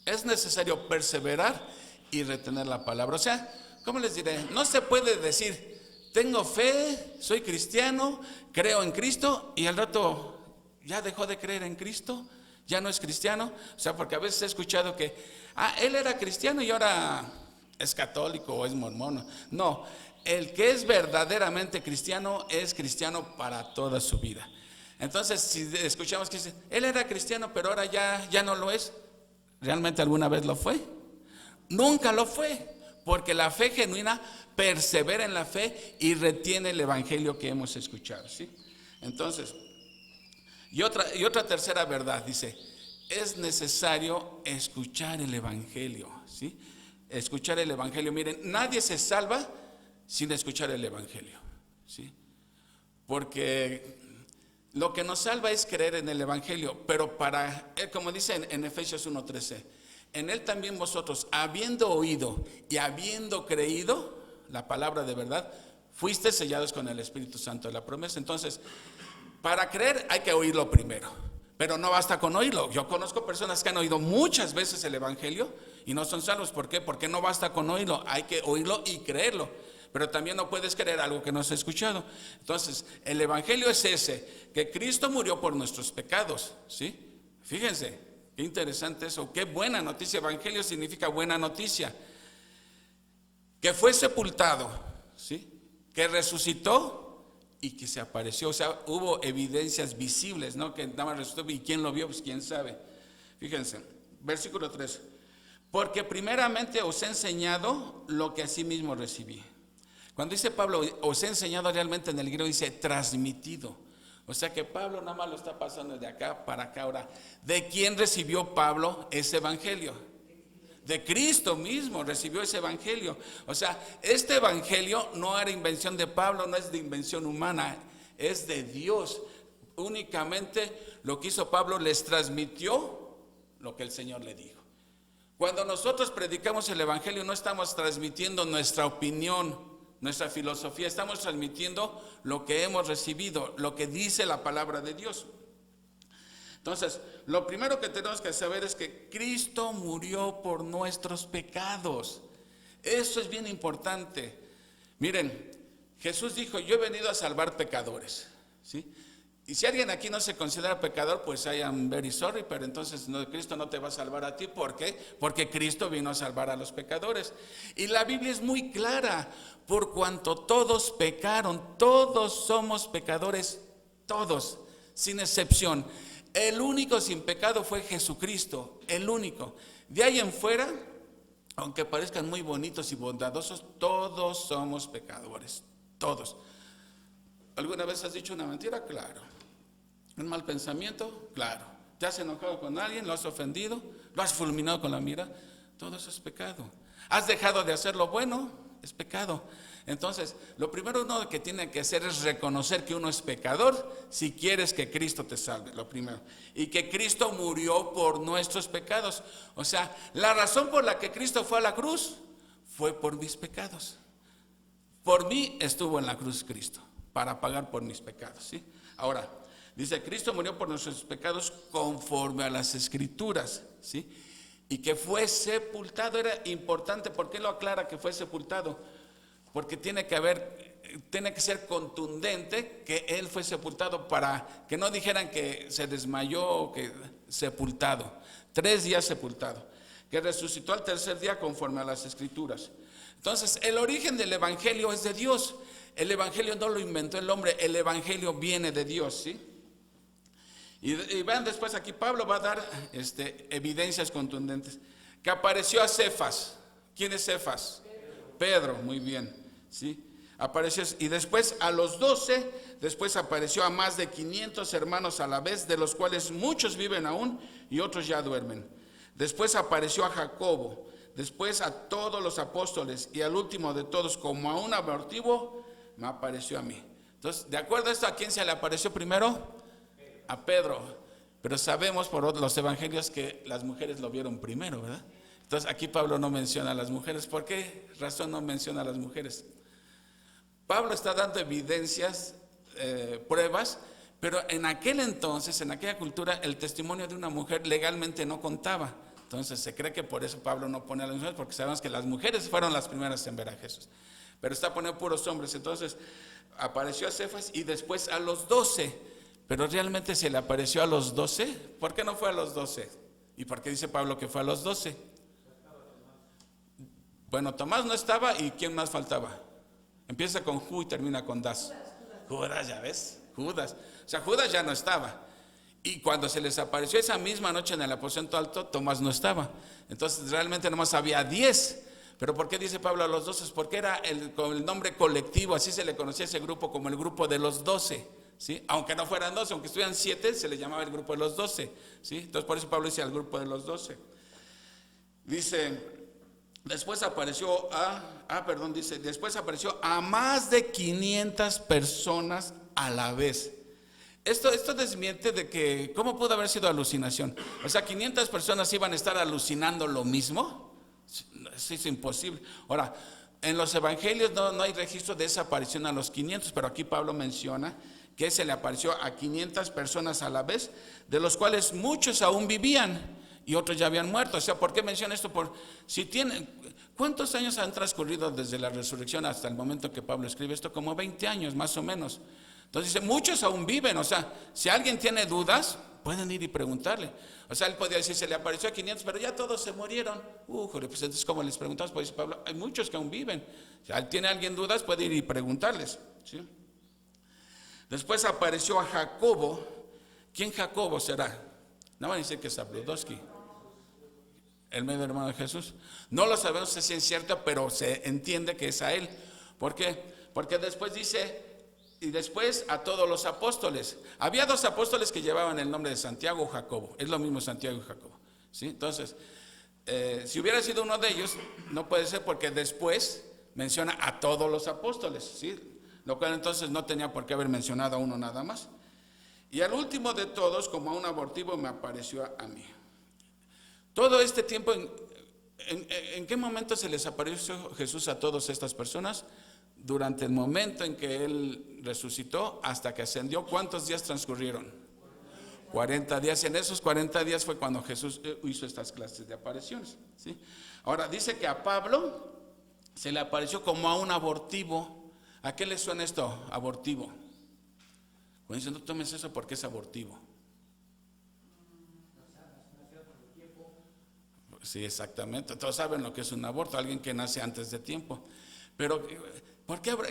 es necesario perseverar y retener la palabra. O sea, ¿cómo les diré? No se puede decir, tengo fe, soy cristiano, creo en Cristo, y al rato ya dejó de creer en Cristo, ya no es cristiano. O sea, porque a veces he escuchado que, él era cristiano y ahora es católico o es mormón. No, el que es verdaderamente cristiano es cristiano para toda su vida. Entonces, si escuchamos que dice, él era cristiano, pero ahora ya no lo es, ¿realmente alguna vez lo fue? Nunca lo fue, porque la fe genuina persevera en la fe y retiene el evangelio que hemos escuchado, ¿sí? Entonces, y otra tercera verdad, dice, es necesario escuchar el evangelio, ¿sí? Escuchar el evangelio. Miren, nadie se salva sin escuchar el evangelio, ¿sí? Porque lo que nos salva es creer en el evangelio, pero como dice en Efesios 1:13, en él también vosotros, habiendo oído y habiendo creído la palabra de verdad, fuiste sellados con el Espíritu Santo de la promesa. Entonces, para creer hay que oírlo primero, pero no basta con oírlo. Yo conozco personas que han oído muchas veces el evangelio y no son salvos. ¿Por qué? Porque no basta con oírlo, hay que oírlo y creerlo. Pero también no puedes creer algo que no has escuchado. Entonces, el evangelio es ese, que Cristo murió por nuestros pecados, ¿sí? Fíjense, qué interesante eso, qué buena noticia. Evangelio significa buena noticia. Que fue sepultado, ¿sí?, que resucitó y que se apareció. O sea, hubo evidencias visibles, ¿no?, que nada más resucitó. ¿Y quién lo vio? Pues quién sabe. Fíjense, versículo 3. Porque primeramente os he enseñado lo que asimismo recibí. Cuando dice Pablo, os he enseñado, realmente en el griego dice transmitido. O sea que Pablo nada más lo está pasando de acá para acá. Ahora, ¿de quién recibió Pablo ese evangelio? De Cristo mismo recibió ese evangelio. O sea, este evangelio no era invención de Pablo, no es de invención humana, es de Dios. Únicamente lo que hizo Pablo, les transmitió lo que el Señor le dijo. Cuando nosotros predicamos el evangelio, no estamos transmitiendo nuestra opinión, nuestra filosofía, estamos transmitiendo lo que hemos recibido, lo que dice la palabra de Dios. Entonces, lo primero que tenemos que saber es que Cristo murió por nuestros pecados. Eso es bien importante. Miren, Jesús dijo, yo he venido a salvar pecadores, ¿sí? Y si alguien aquí no se considera pecador, pues I am very sorry, pero entonces Cristo no te va a salvar a ti. ¿Por qué? Porque Cristo vino a salvar a los pecadores. Y la Biblia es muy clara, por cuanto todos pecaron, todos somos pecadores, todos, sin excepción. El único sin pecado fue Jesucristo, el único. De ahí en fuera, aunque parezcan muy bonitos y bondadosos, todos somos pecadores, todos. ¿Alguna vez has dicho una mentira? Claro. ¿Un mal pensamiento? Claro. ¿Te has enojado con alguien? ¿Lo has ofendido? ¿Lo has fulminado con la mira? Todo eso es pecado. ¿Has dejado de hacer lo bueno? Es pecado. Entonces, lo primero uno que tiene que hacer es reconocer que uno es pecador si quieres que Cristo te salve, lo primero. Y que Cristo murió por nuestros pecados. O sea, la razón por la que Cristo fue a la cruz fue por mis pecados. Por mí estuvo en la cruz Cristo, para pagar por mis pecados, ¿sí? Ahora, dice, Cristo murió por nuestros pecados conforme a las Escrituras, ¿sí? Y que fue sepultado. Era importante. ¿Por qué lo aclara que fue sepultado? Porque tiene que ser contundente que Él fue sepultado, para que no dijeran que se desmayó o que sepultado. 3 días sepultado. Que resucitó al tercer día conforme a las Escrituras. Entonces, el origen del evangelio es de Dios. El evangelio no lo inventó el hombre, el evangelio viene de Dios, ¿sí? Y vean después aquí, Pablo va a dar evidencias contundentes. Que apareció a Cefas. ¿Quién es Cefas? Pedro, muy bien, ¿sí? Apareció, y después a los 12, después apareció a más de 500 hermanos a la vez, de los cuales muchos viven aún y otros ya duermen. Después apareció a Jacobo, después a todos los apóstoles, y al último de todos, como a un abortivo, me apareció a mí. Entonces, de acuerdo a esto, ¿a quién se le apareció primero? A Pedro. Pero sabemos por los evangelios que las mujeres lo vieron primero, ¿verdad? Entonces aquí Pablo no menciona a las mujeres. ¿Por qué razón no menciona a las mujeres? Pablo está dando evidencias, pruebas, pero en aquel entonces, en aquella cultura, el testimonio de una mujer legalmente no contaba. Entonces se cree que por eso Pablo no pone a las mujeres, porque sabemos que las mujeres fueron las primeras en ver a Jesús. Pero está poniendo puros hombres. Entonces apareció a Cefas y después a los 12. Pero realmente se le apareció a los 12. ¿Por qué no fue a los 12? ¿Y por qué dice Pablo que fue a los 12? Bueno, Tomás no estaba, ¿y quién más faltaba? Empieza con Ju y termina con Das. Judas, ya ves, Judas. O sea, Judas ya no estaba. Y cuando se les apareció esa misma noche en el aposento alto, Tomás no estaba. Entonces realmente nomás había 10. ¿Pero por qué dice Pablo a los 12? Porque era el nombre colectivo, así se le conocía a ese grupo como el grupo de los 12, ¿sí? Aunque no fueran 12, aunque estuvieran 7, se le llamaba el grupo de los 12, ¿sí? Entonces por eso Pablo dice al grupo de los 12. Dice, después apareció después apareció a más de 500 personas a la vez. Esto desmiente de que, ¿cómo pudo haber sido alucinación? O sea, 500 personas iban a estar alucinando lo mismo. Eso es imposible. Ahora, en los evangelios no hay registro de esa aparición a los 500, pero aquí Pablo menciona que se le apareció a 500 personas a la vez, de los cuales muchos aún vivían y otros ya habían muerto. O sea, ¿por qué menciona esto? ¿Cuántos años han transcurrido desde la resurrección hasta el momento que Pablo escribe esto? Como 20 años más o menos. Entonces dice, muchos aún viven. O sea, si alguien tiene dudas, pueden ir y preguntarle. O sea, él podía decir, se le apareció a 500, pero ya todos se murieron. Pues entonces, como les preguntamos, pues dice Pablo, hay muchos que aún viven. Si tiene alguien dudas, puede ir y preguntarles, ¿sí? Después apareció a Jacobo. ¿Quién Jacobo será? No van a decir que es Zabludowski, el medio hermano de Jesús. No lo sabemos si es cierto, pero se entiende que es a él. ¿Por qué? Porque después dice, y después a todos los apóstoles. Había 2 apóstoles que llevaban el nombre de Santiago o Jacobo. Es lo mismo Santiago y Jacobo, ¿sí? Entonces, si hubiera sido uno de ellos, no puede ser, porque después menciona a todos los apóstoles, ¿sí? Lo cual entonces no tenía por qué haber mencionado a uno nada más. Y al último de todos, como a un abortivo, me apareció a mí. Todo este tiempo, ¿en qué momento se les apareció Jesús a todas estas personas? Durante el momento en que Él resucitó hasta que ascendió. ¿Cuántos días transcurrieron? 40 días. En esos 40 días fue cuando Jesús hizo estas clases de apariciones, ¿sí? Ahora, dice que a Pablo se le apareció como a un abortivo. ¿A qué le suena esto? Abortivo. Cuando dicen, no tomes eso porque es abortivo. Sí, exactamente. Todos saben lo que es un aborto, alguien que nace antes de tiempo. Pero,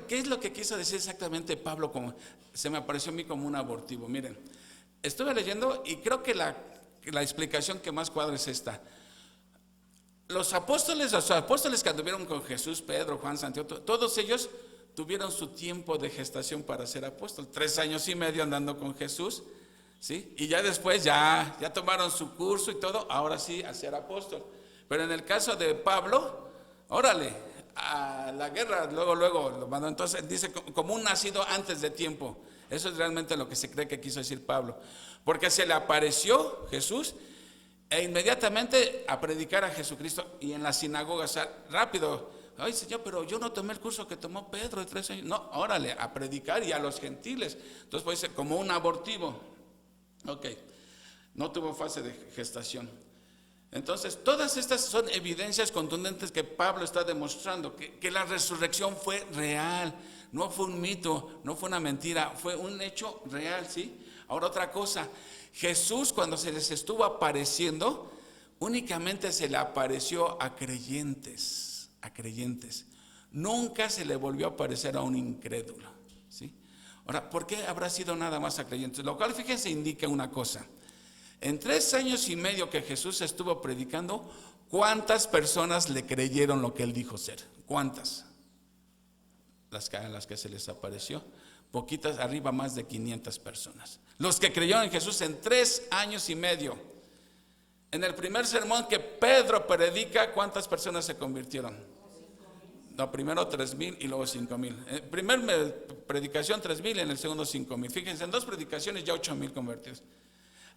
¿qué es lo que quiso decir exactamente Pablo? Como se me apareció a mí como un abortivo. Miren, estuve leyendo y creo que la explicación que más cuadra es esta. Los apóstoles que anduvieron con Jesús, Pedro, Juan, Santiago, todos ellos tuvieron su tiempo de gestación para ser apóstol. 3 años y medio andando con Jesús, ¿sí? Y ya después ya tomaron su curso y todo, ahora sí a ser apóstol. Pero en el caso de Pablo, órale, a la guerra, luego lo mandó. Entonces dice como un nacido antes de tiempo. Eso es realmente lo que se cree que quiso decir Pablo, porque se le apareció Jesús e inmediatamente a predicar a Jesucristo. Y en la sinagoga, o sea, rápido, ay Señor, pero yo no tomé el curso que tomó Pedro de 3 años. No, órale, a predicar y a los gentiles. Entonces puede ser como un abortivo. Ok, no tuvo fase de gestación. Entonces, todas estas son evidencias contundentes que Pablo está demostrando, que la resurrección fue real, no fue un mito, no fue una mentira, fue un hecho real, ¿sí? Ahora otra cosa, Jesús cuando se les estuvo apareciendo, únicamente se le apareció a creyentes, nunca se le volvió a aparecer a un incrédulo, ¿sí? Ahora, ¿por qué habrá sido nada más a creyentes? Lo cual, fíjense, indica una cosa. En 3 años y medio que Jesús estuvo predicando, ¿cuántas personas le creyeron lo que él dijo ser? ¿Cuántas? Las que se les apareció. Poquitas, arriba más de 500 personas. Los que creyeron en Jesús en 3 años y medio. En el primer sermón que Pedro predica, ¿cuántas personas se convirtieron? No, primero 3,000 y luego 5,000. Primer predicación 3,000, en el segundo 5,000. Fíjense, en 2 predicaciones ya 8,000 convertidos.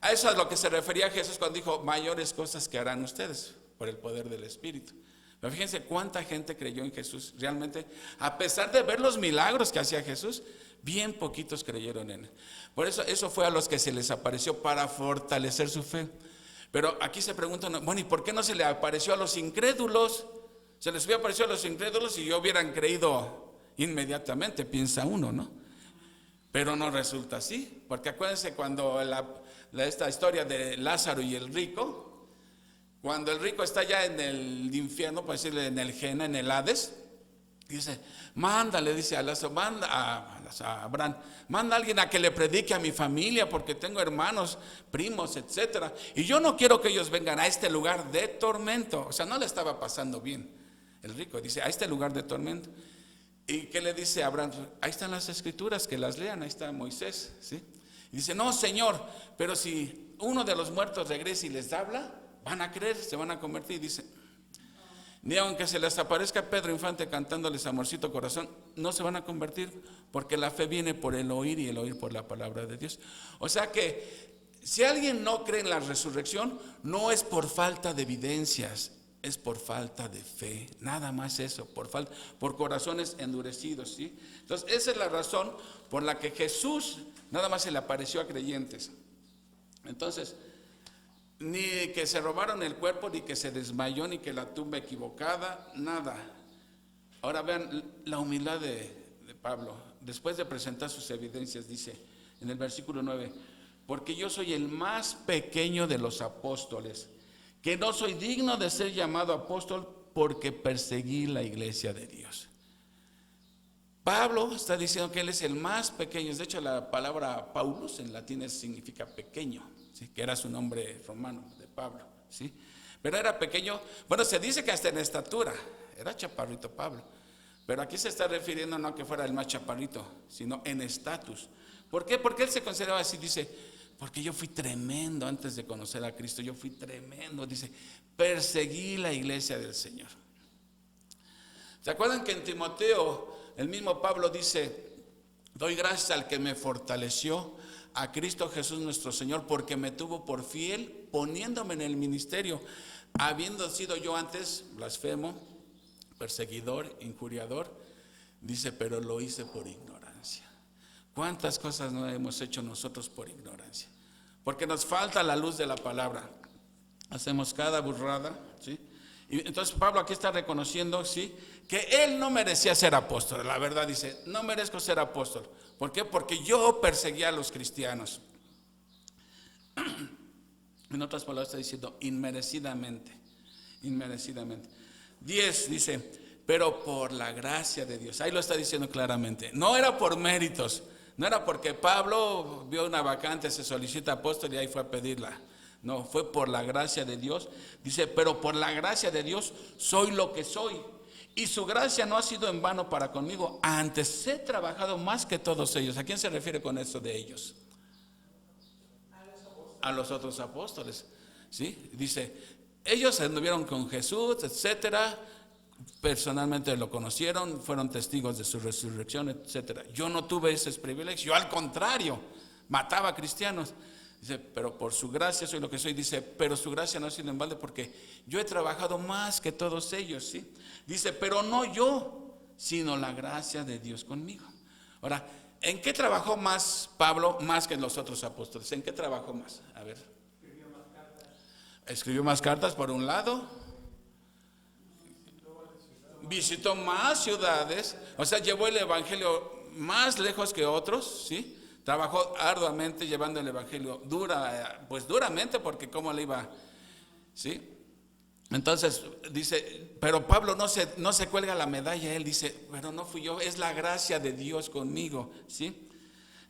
A eso es lo que se refería Jesús cuando dijo, mayores cosas que harán ustedes por el poder del Espíritu. Pero fíjense cuánta gente creyó en Jesús. Realmente, a pesar de ver los milagros que hacía Jesús, bien poquitos creyeron en él. Por eso fue a los que se les apareció para fortalecer su fe. Pero aquí se preguntan, bueno, ¿y por qué no se le apareció a los incrédulos? Se les hubiera aparecido a los incrédulos y hubieran creído inmediatamente, piensa uno, ¿no? Pero no resulta así, porque acuérdense cuando esta historia de Lázaro y el rico, cuando el rico está ya en el infierno, por decirle en el Gena, en el Hades, dice, le dice a Lázaro, a Abraham, manda a alguien a que le predique a mi familia, porque tengo hermanos, primos, etcétera, y yo no quiero que ellos vengan a este lugar de tormento. O sea, no le estaba pasando bien. El rico dice, a este lugar de tormento. ¿Y qué le dice a Abraham? Ahí están las escrituras, que las lean, ahí está Moisés, ¿sí? Y dice, no, Señor, pero si uno de los muertos regresa y les habla, van a creer, se van a convertir. Y dice, ni aunque se les aparezca Pedro Infante cantándoles Amorcito Corazón, no se van a convertir, porque la fe viene por el oír y el oír por la palabra de Dios. O sea que si alguien no cree en la resurrección, no es por falta de evidencias, es por falta de fe, nada más eso, por corazones endurecidos, ¿sí? Entonces esa es la razón por la que Jesús nada más se le apareció a creyentes. Entonces, ni que se robaron el cuerpo, ni que se desmayó, ni que la tumba equivocada, nada. Ahora vean la humildad de Pablo, después de presentar sus evidencias, dice en el versículo 9, porque yo soy el más pequeño de los apóstoles, que no soy digno de ser llamado apóstol porque perseguí la iglesia de Dios. Pablo está diciendo que él es el más pequeño. De hecho, la palabra Paulus en latín significa pequeño, ¿sí? Que era su nombre romano de Pablo, ¿sí? Pero era pequeño, bueno, se dice que hasta en estatura, era chaparrito Pablo, pero aquí se está refiriendo no a que fuera el más chaparrito, sino en estatus. ¿Por qué? Porque él se consideraba así, dice, porque yo fui tremendo antes de conocer a Cristo, yo fui tremendo, dice, perseguí la iglesia del Señor. ¿Se acuerdan que en Timoteo el mismo Pablo dice, doy gracias al que me fortaleció, a Cristo Jesús nuestro Señor, porque me tuvo por fiel, poniéndome en el ministerio, habiendo sido yo antes blasfemo, perseguidor, injuriador, dice, pero lo hice por ignorancia. ¿Cuántas cosas no hemos hecho nosotros por ignorancia? Porque nos falta la luz de la palabra. Hacemos cada burrada, ¿sí? Y entonces Pablo aquí está reconociendo, ¿sí?, que él no merecía ser apóstol. La verdad dice, no merezco ser apóstol. ¿Por qué? Porque yo perseguía a los cristianos. En otras palabras está diciendo, inmerecidamente. 10 dice, pero por la gracia de Dios. Ahí lo está diciendo claramente. No era por méritos. No era porque Pablo vio una vacante, se solicita apóstol y ahí fue a pedirla. No, fue por la gracia de Dios. Dice, pero por la gracia de Dios soy lo que soy. Y su gracia no ha sido en vano para conmigo. Antes he trabajado más que todos ellos. ¿A quién se refiere con eso de ellos? A los otros apóstoles. ¿Sí? Dice, ellos anduvieron con Jesús, etcétera. Personalmente lo conocieron, fueron testigos de su resurrección, etcétera. Yo no tuve esos privilegios, yo al contrario, mataba a cristianos. Dice, pero por su gracia soy lo que soy. Dice, pero su gracia no ha sido en balde porque yo he trabajado más que todos ellos, ¿sí? Dice, pero no yo, sino la gracia de Dios conmigo. Ahora, ¿en qué trabajó más Pablo, más que los otros apóstoles? ¿En qué trabajó más? A ver. Escribió más cartas por un lado. Visitó más ciudades, o sea, llevó el evangelio más lejos que otros, ¿sí? Trabajó arduamente llevando el evangelio duramente, porque cómo le iba, ¿sí? Entonces dice, pero Pablo no se cuelga la medalla, él dice, pero no fui yo, es la gracia de Dios conmigo, ¿sí?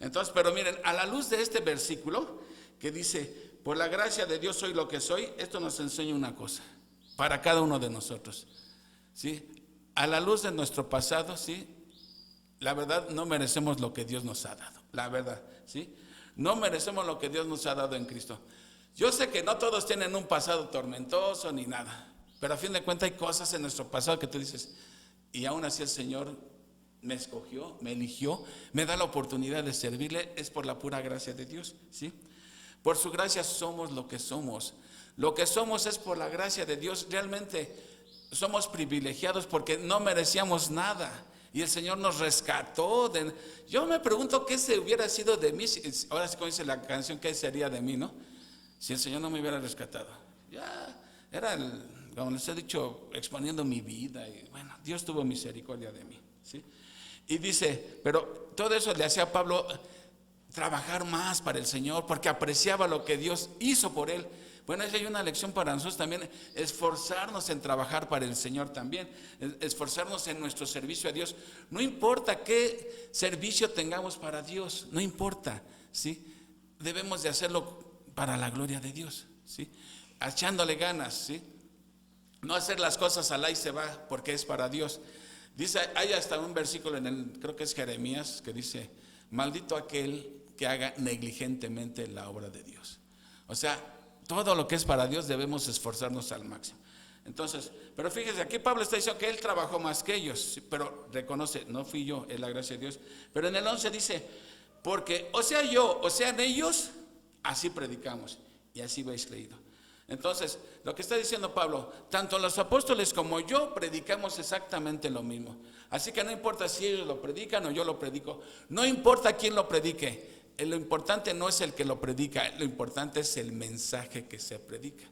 Entonces, pero miren, a la luz de este versículo que dice, por la gracia de Dios soy lo que soy, esto nos enseña una cosa, para cada uno de nosotros, ¿sí? A la luz de nuestro pasado, ¿sí? La verdad, no merecemos lo que Dios nos ha dado, la verdad, ¿sí? No merecemos lo que Dios nos ha dado en Cristo. Yo sé que no todos tienen un pasado tormentoso ni nada, pero a fin de cuentas hay cosas en nuestro pasado que tú dices, y aún así el Señor me escogió, me eligió, me da la oportunidad de servirle, es por la pura gracia de Dios, ¿sí? Por su gracia somos lo que somos. Lo que somos es por la gracia de Dios. Realmente somos privilegiados porque no merecíamos nada. Y el Señor nos rescató. Yo me pregunto qué se hubiera sido de mí. Ahora sí, como dice la canción, ¿qué sería de mí, no? Si el Señor no me hubiera rescatado. Ya era, como les he dicho, exponiendo mi vida. Y bueno, Dios tuvo misericordia de mí, ¿sí? Y dice, pero todo eso le hacía a Pablo trabajar más para el Señor, porque apreciaba lo que Dios hizo por él. Bueno, esa hay una lección para nosotros también, esforzarnos en trabajar para el Señor también, esforzarnos en nuestro servicio a Dios. No importa qué servicio tengamos para Dios, no importa, ¿sí? Debemos de hacerlo para la gloria de Dios, ¿sí? Echándole ganas, ¿sí? No hacer las cosas al ahí se va, porque es para Dios. Dice, hay hasta un versículo creo que es Jeremías, que dice, maldito aquel que haga negligentemente la obra de Dios. O sea, todo lo que es para Dios debemos esforzarnos al máximo. Entonces, pero fíjense, aquí Pablo está diciendo que él trabajó más que ellos, pero reconoce, no fui yo, es la gracia de Dios. Pero en el 11 dice, porque o sea yo, o sean ellos, así predicamos y así habéis creído. Entonces, lo que está diciendo Pablo, tanto los apóstoles como yo predicamos exactamente lo mismo. Así que no importa si ellos lo predican o yo lo predico, no importa quién lo predique. Lo importante no es el que lo predica, lo importante es el mensaje que se predica.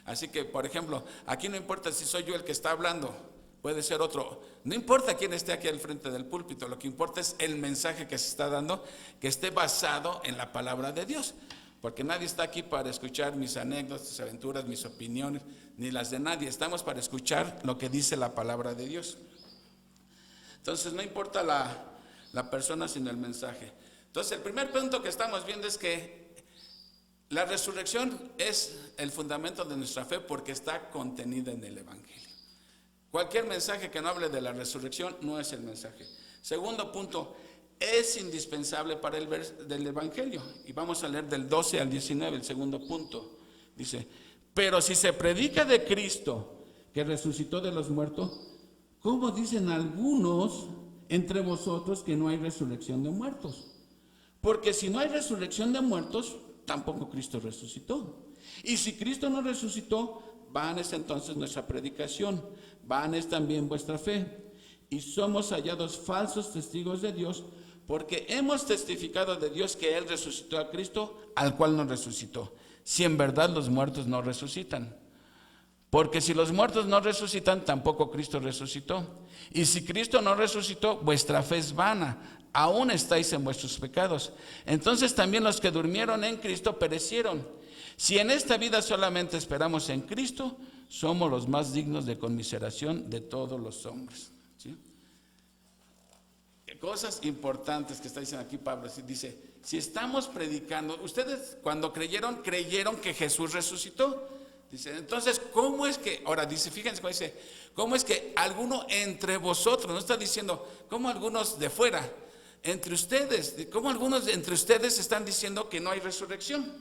Así que, por ejemplo, aquí no importa si soy yo el que está hablando, puede ser otro. No importa quién esté aquí al frente del púlpito, lo que importa es el mensaje que se está dando, que esté basado en la palabra de Dios. Porque nadie está aquí para escuchar mis anécdotas, mis aventuras, mis opiniones, ni las de nadie. Estamos para escuchar lo que dice la palabra de Dios. Entonces, no importa la persona, sino el mensaje. Entonces, el primer punto que estamos viendo es que la resurrección es el fundamento de nuestra fe porque está contenida en el Evangelio. Cualquier mensaje que no hable de la resurrección no es el mensaje. Segundo punto, es indispensable para el del Evangelio. Y vamos a leer del 12 al 19, el segundo punto. Dice, pero si se predica de Cristo que resucitó de los muertos, ¿cómo dicen algunos entre vosotros que no hay resurrección de muertos? Porque si no hay resurrección de muertos, tampoco Cristo resucitó. Y si Cristo no resucitó, vana es entonces nuestra predicación, vana es también vuestra fe. Y somos hallados falsos testigos de Dios, porque hemos testificado de Dios que Él resucitó a Cristo, al cual no resucitó. Si en verdad los muertos no resucitan. Porque si los muertos no resucitan, tampoco Cristo resucitó. Y si Cristo no resucitó, vuestra fe es vana. Aún estáis en vuestros pecados. Entonces también los que durmieron en Cristo perecieron. Si en esta vida solamente esperamos en Cristo, somos los más dignos de conmiseración de todos los hombres. ¿Sí? Cosas importantes que está diciendo aquí Pablo. Dice, si estamos predicando, ustedes cuando creyeron que Jesús resucitó. Dice, entonces, ¿cómo es que, ahora dice, fíjense cómo dice, cómo es que alguno entre vosotros, no está diciendo, como algunos de fuera, entre ustedes, ¿cómo algunos entre ustedes están diciendo que no hay resurrección?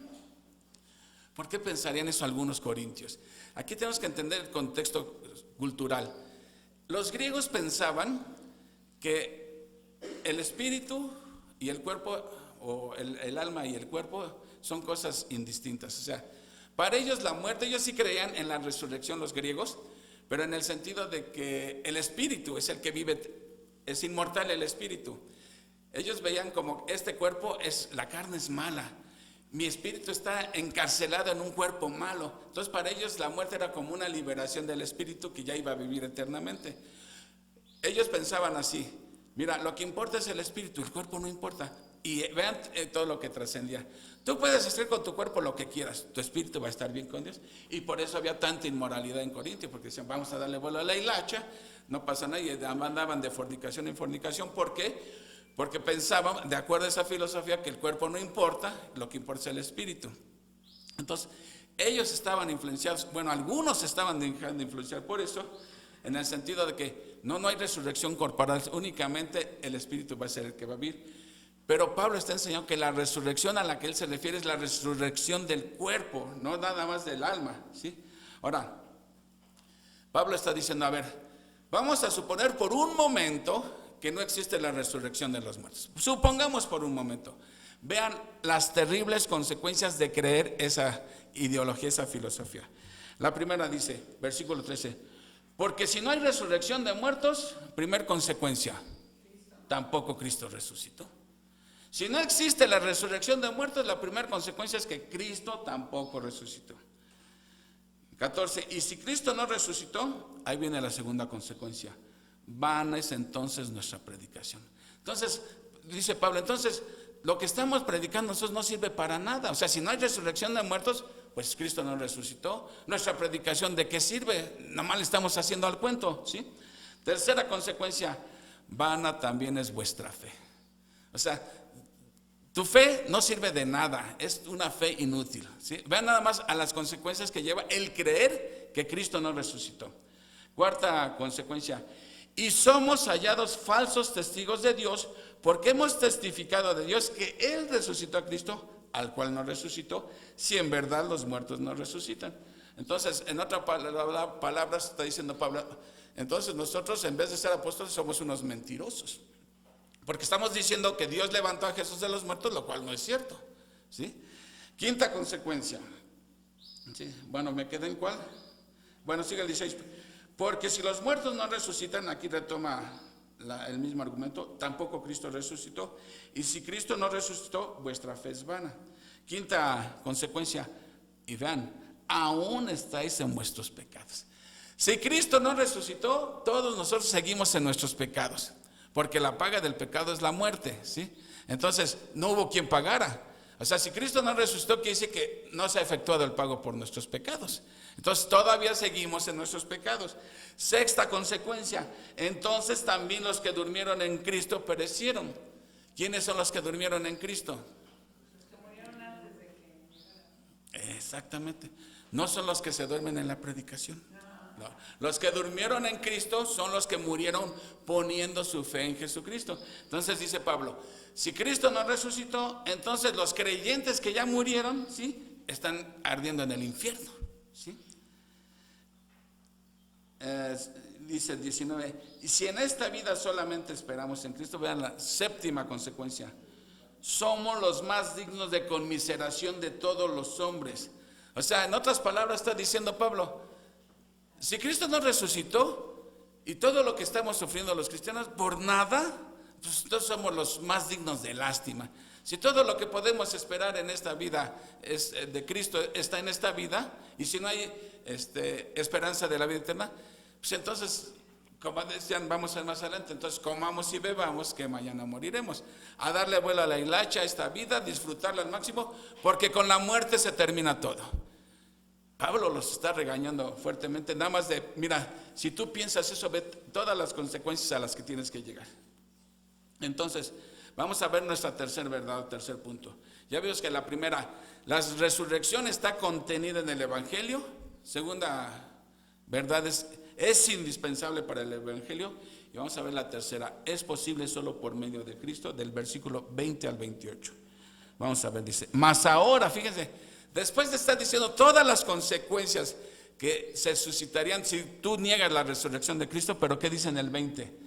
¿Por qué pensarían eso algunos corintios? Aquí tenemos que entender el contexto cultural. Los griegos pensaban que el espíritu y el cuerpo, o el alma y el cuerpo, son cosas indistintas. O sea, para ellos la muerte, ellos sí creían en la resurrección los griegos, pero en el sentido de que el espíritu es el que vive, es inmortal el espíritu. Ellos veían como este cuerpo, la carne es mala, mi espíritu está encarcelado en un cuerpo malo. Entonces para ellos la muerte era como una liberación del espíritu que ya iba a vivir eternamente. Ellos pensaban así, mira, lo que importa es el espíritu, el cuerpo no importa. Y vean todo lo que trascendía. Tú puedes hacer con tu cuerpo lo que quieras, tu espíritu va a estar bien con Dios. Y por eso había tanta inmoralidad en Corintios, porque decían, vamos a darle vuelo a la hilacha, no pasa nada, y andaban de fornicación en fornicación. ¿Por qué? Porque pensaban, de acuerdo a esa filosofía, que el cuerpo no importa, lo que importa es el espíritu. Entonces, ellos estaban influenciados, bueno, algunos estaban dejando de influenciar por eso, en el sentido de que no hay resurrección corporal, únicamente el espíritu va a ser el que va a vivir. Pero Pablo está enseñando que la resurrección a la que él se refiere es la resurrección del cuerpo, no nada más del alma, ¿sí? Ahora, Pablo está diciendo, a ver, Vamos a suponer por un momento que no existe la resurrección de los muertos. Supongamos por un momento. Vean las terribles consecuencias de creer esa ideología, esa filosofía. La primera dice, versículo 13, porque si no hay resurrección de muertos, primer consecuencia, tampoco Cristo resucitó. Si no existe la resurrección de muertos, la primera consecuencia es que Cristo tampoco resucitó. 14, y si Cristo no resucitó, ahí viene la segunda consecuencia, vana es entonces nuestra predicación. Entonces, dice Pablo, entonces lo que estamos predicando nosotros no sirve para nada. O sea, si no hay resurrección de muertos, pues Cristo no resucitó. Nuestra predicación, ¿de qué sirve? Nomás le estamos haciendo al cuento, ¿sí? Tercera consecuencia, vana también es vuestra fe. O sea, tu fe no sirve de nada, es una fe inútil, ¿sí? Vean nada más a las consecuencias que lleva el creer que Cristo no resucitó. Cuarta consecuencia, y somos hallados falsos testigos de Dios, porque hemos testificado de Dios que Él resucitó a Cristo, al cual no resucitó, si en verdad los muertos no resucitan. Entonces, en otra palabra está diciendo Pablo, entonces nosotros en vez de ser apóstoles somos unos mentirosos. Porque estamos diciendo que Dios levantó a Jesús de los muertos, lo cual no es cierto, ¿sí? Quinta consecuencia, ¿sí? Bueno, ¿me quedé en cuál? Bueno, sigue el 16. Porque si los muertos no resucitan, aquí retoma el mismo argumento, tampoco Cristo resucitó. Y si Cristo no resucitó, vuestra fe es vana. Quinta consecuencia, y vean, aún estáis en vuestros pecados. Si Cristo no resucitó, todos nosotros seguimos en nuestros pecados. Porque la paga del pecado es la muerte, ¿sí? Entonces, no hubo quien pagara. O sea, si Cristo no resucitó, quiere decir que no se ha efectuado el pago por nuestros pecados. Entonces, todavía seguimos en nuestros pecados. Sexta consecuencia, entonces también los que durmieron en Cristo perecieron. ¿Quiénes son los que durmieron en Cristo? Los que murieron antes de que... Exactamente. No son los que se duermen en la predicación. No. Los que durmieron en Cristo son los que murieron poniendo su fe en Jesucristo. Entonces dice Pablo, si Cristo no resucitó, entonces los creyentes que ya murieron, ¿sí?, están ardiendo en el infierno, ¿sí? Dice el 19, y si en esta vida solamente esperamos en Cristo, vean la séptima consecuencia, somos los más dignos de conmiseración de todos los hombres. O sea, en otras palabras está diciendo Pablo, si Cristo no resucitó y todo lo que estamos sufriendo los cristianos por nada, pues todos somos los más dignos de lástima. Si todo lo que podemos esperar en esta vida es de Cristo está en esta vida, y si no hay esperanza de la vida eterna, pues entonces, como decían, vamos a ir más adelante, entonces comamos y bebamos que mañana moriremos. A darle vuelo a la hilacha a esta vida, disfrutarla al máximo, porque con la muerte se termina todo. Pablo los está regañando fuertemente, nada más de, mira, si tú piensas eso, ve todas las consecuencias a las que tienes que llegar. Entonces, vamos a ver nuestra tercera verdad, tercer punto. Ya vimos que la primera, la resurrección está contenida en el Evangelio. Segunda verdad es indispensable para el Evangelio. Y vamos a ver la tercera, es posible solo por medio de Cristo, del versículo 20 al 28. Vamos a ver, dice, mas ahora, fíjense, después de estar diciendo todas las consecuencias que se suscitarían si tú niegas la resurrección de Cristo, pero ¿qué dice en el 20?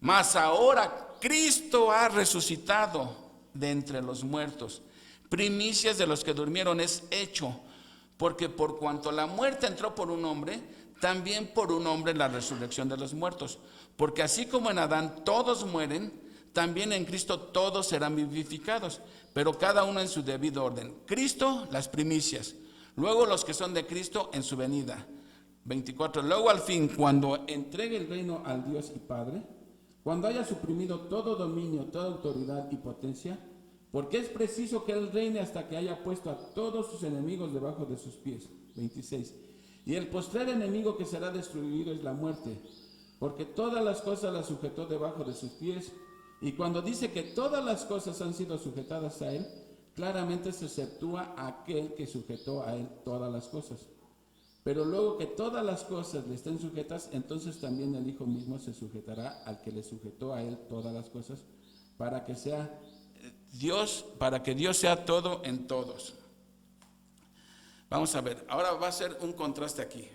Mas ahora Cristo ha resucitado de entre los muertos, primicias de los que durmieron es hecho, porque por cuanto la muerte entró por un hombre, también por un hombre la resurrección de los muertos, porque así como en Adán todos mueren, también en Cristo todos serán vivificados, pero cada uno en su debido orden. Cristo, las primicias, luego los que son de Cristo en su venida. 24. Luego al fin, cuando entregue el reino al Dios y Padre, cuando haya suprimido todo dominio, toda autoridad y potencia, porque es preciso que Él reine hasta que haya puesto a todos sus enemigos debajo de sus pies. 26. Y el postrer enemigo que será destruido es la muerte, porque todas las cosas las sujetó debajo de sus pies. Y cuando dice que todas las cosas han sido sujetadas a Él, claramente se exceptúa a aquel que sujetó a Él todas las cosas. Pero luego que todas las cosas le estén sujetas, entonces también el Hijo mismo se sujetará al que le sujetó a Él todas las cosas, para que Dios sea todo en todos. Vamos a ver, ahora va a ser un contraste aquí.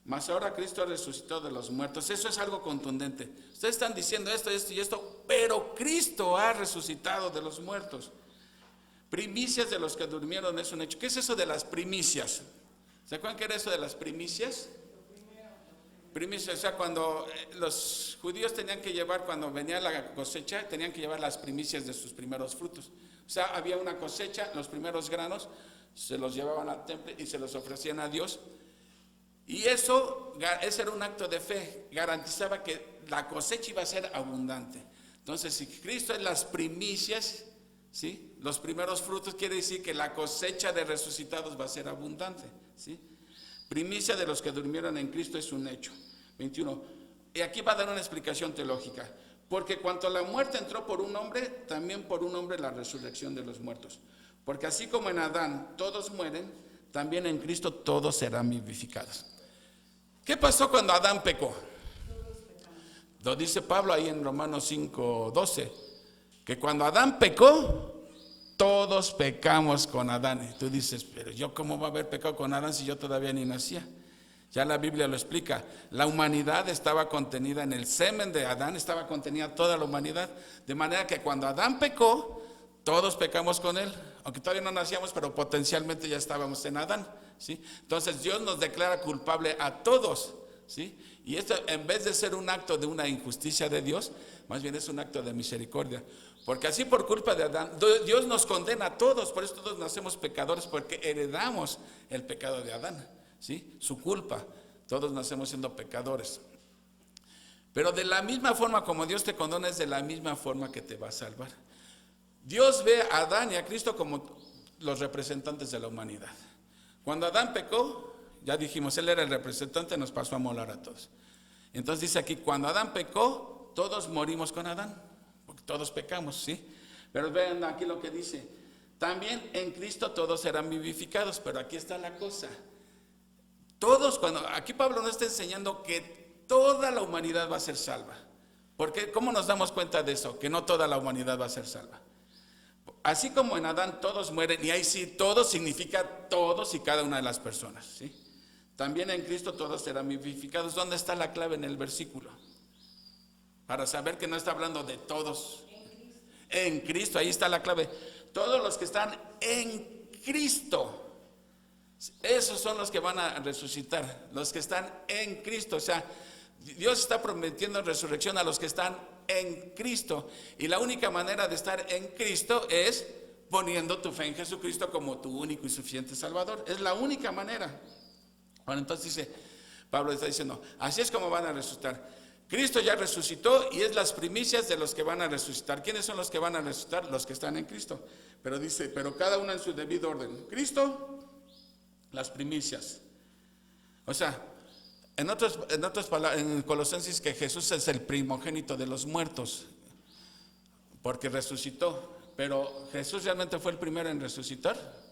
Mas ahora Cristo resucitó de los muertos. Eso es algo contundente. Ustedes están diciendo esto, esto y esto, pero Cristo ha resucitado de los muertos. Primicias de los que durmieron es un hecho. ¿Qué es eso de las primicias? ¿Se acuerdan qué era eso de las primicias? Primicias, o sea, cuando los judíos tenían que llevar, cuando venía la cosecha, tenían que llevar las primicias de sus primeros frutos. O sea, había una cosecha, los primeros granos se los llevaban al templo y se los ofrecían a Dios. Y ese era un acto de fe, garantizaba que la cosecha iba a ser abundante. Entonces, si Cristo es las primicias, ¿sí?, los primeros frutos, quiere decir que la cosecha de resucitados va a ser abundante, ¿sí? Primicia de los que durmieron en Cristo es un hecho. 21. Y aquí va a dar una explicación teológica. Porque cuanto la muerte entró por un hombre, también por un hombre la resurrección de los muertos. Porque así como en Adán todos mueren, también en Cristo todos serán vivificados. ¿Qué pasó cuando Adán pecó? Lo dice Pablo ahí en Romanos 5:12, que cuando Adán pecó, todos pecamos con Adán. Y tú dices, pero yo cómo va a haber pecado con Adán si yo todavía ni nacía. Ya la Biblia lo explica. La humanidad estaba contenida en el semen de Adán, estaba contenida toda la humanidad. De manera que cuando Adán pecó, todos pecamos con él. Aunque todavía no nacíamos, pero potencialmente ya estábamos en Adán, ¿sí? Entonces Dios nos declara culpable a todos, ¿sí? Y esto, en vez de ser un acto de una injusticia de Dios, más bien es un acto de misericordia. Porque así por culpa de Adán, Dios nos condena a todos. Por eso todos nacemos pecadores, porque heredamos el pecado de Adán, ¿sí? Su culpa. Todos nacemos siendo pecadores. Pero de la misma forma como Dios te condena, es de la misma forma que te va a salvar. Dios ve a Adán y a Cristo como los representantes de la humanidad. Cuando Adán pecó, ya dijimos, él era el representante, nos pasó a molar a todos. Entonces dice aquí, cuando Adán pecó, todos morimos con Adán, porque todos pecamos, ¿sí? Pero vean aquí lo que dice, también en Cristo todos serán vivificados, pero aquí está la cosa. Todos, aquí Pablo nos está enseñando que toda la humanidad va a ser salva. Porque ¿cómo nos damos cuenta de eso? Que no toda la humanidad va a ser salva. Así como en Adán todos mueren, y ahí sí, todos significa todos y cada una de las personas, ¿sí? También en Cristo todos serán vivificados. ¿Dónde está la clave en el versículo? Para saber que no está hablando de todos. En Cristo, ahí está la clave. Todos los que están en Cristo, esos son los que van a resucitar, los que están en Cristo. O sea, Dios está prometiendo resurrección a los que están en Cristo. Y la única manera de estar en Cristo es poniendo tu fe en Jesucristo como tu único y suficiente Salvador. Es la única manera. Bueno, entonces dice, Pablo está diciendo, así es como van a resucitar. Cristo ya resucitó y es las primicias de los que van a resucitar. ¿Quiénes son los que van a resucitar? Los que están en Cristo. Pero dice, pero cada uno en su debido orden. Cristo, las primicias. O sea, en otras palabras, en Colosenses, que Jesús es el primogénito de los muertos, porque resucitó. Pero ¿Jesús realmente fue el primero en resucitar?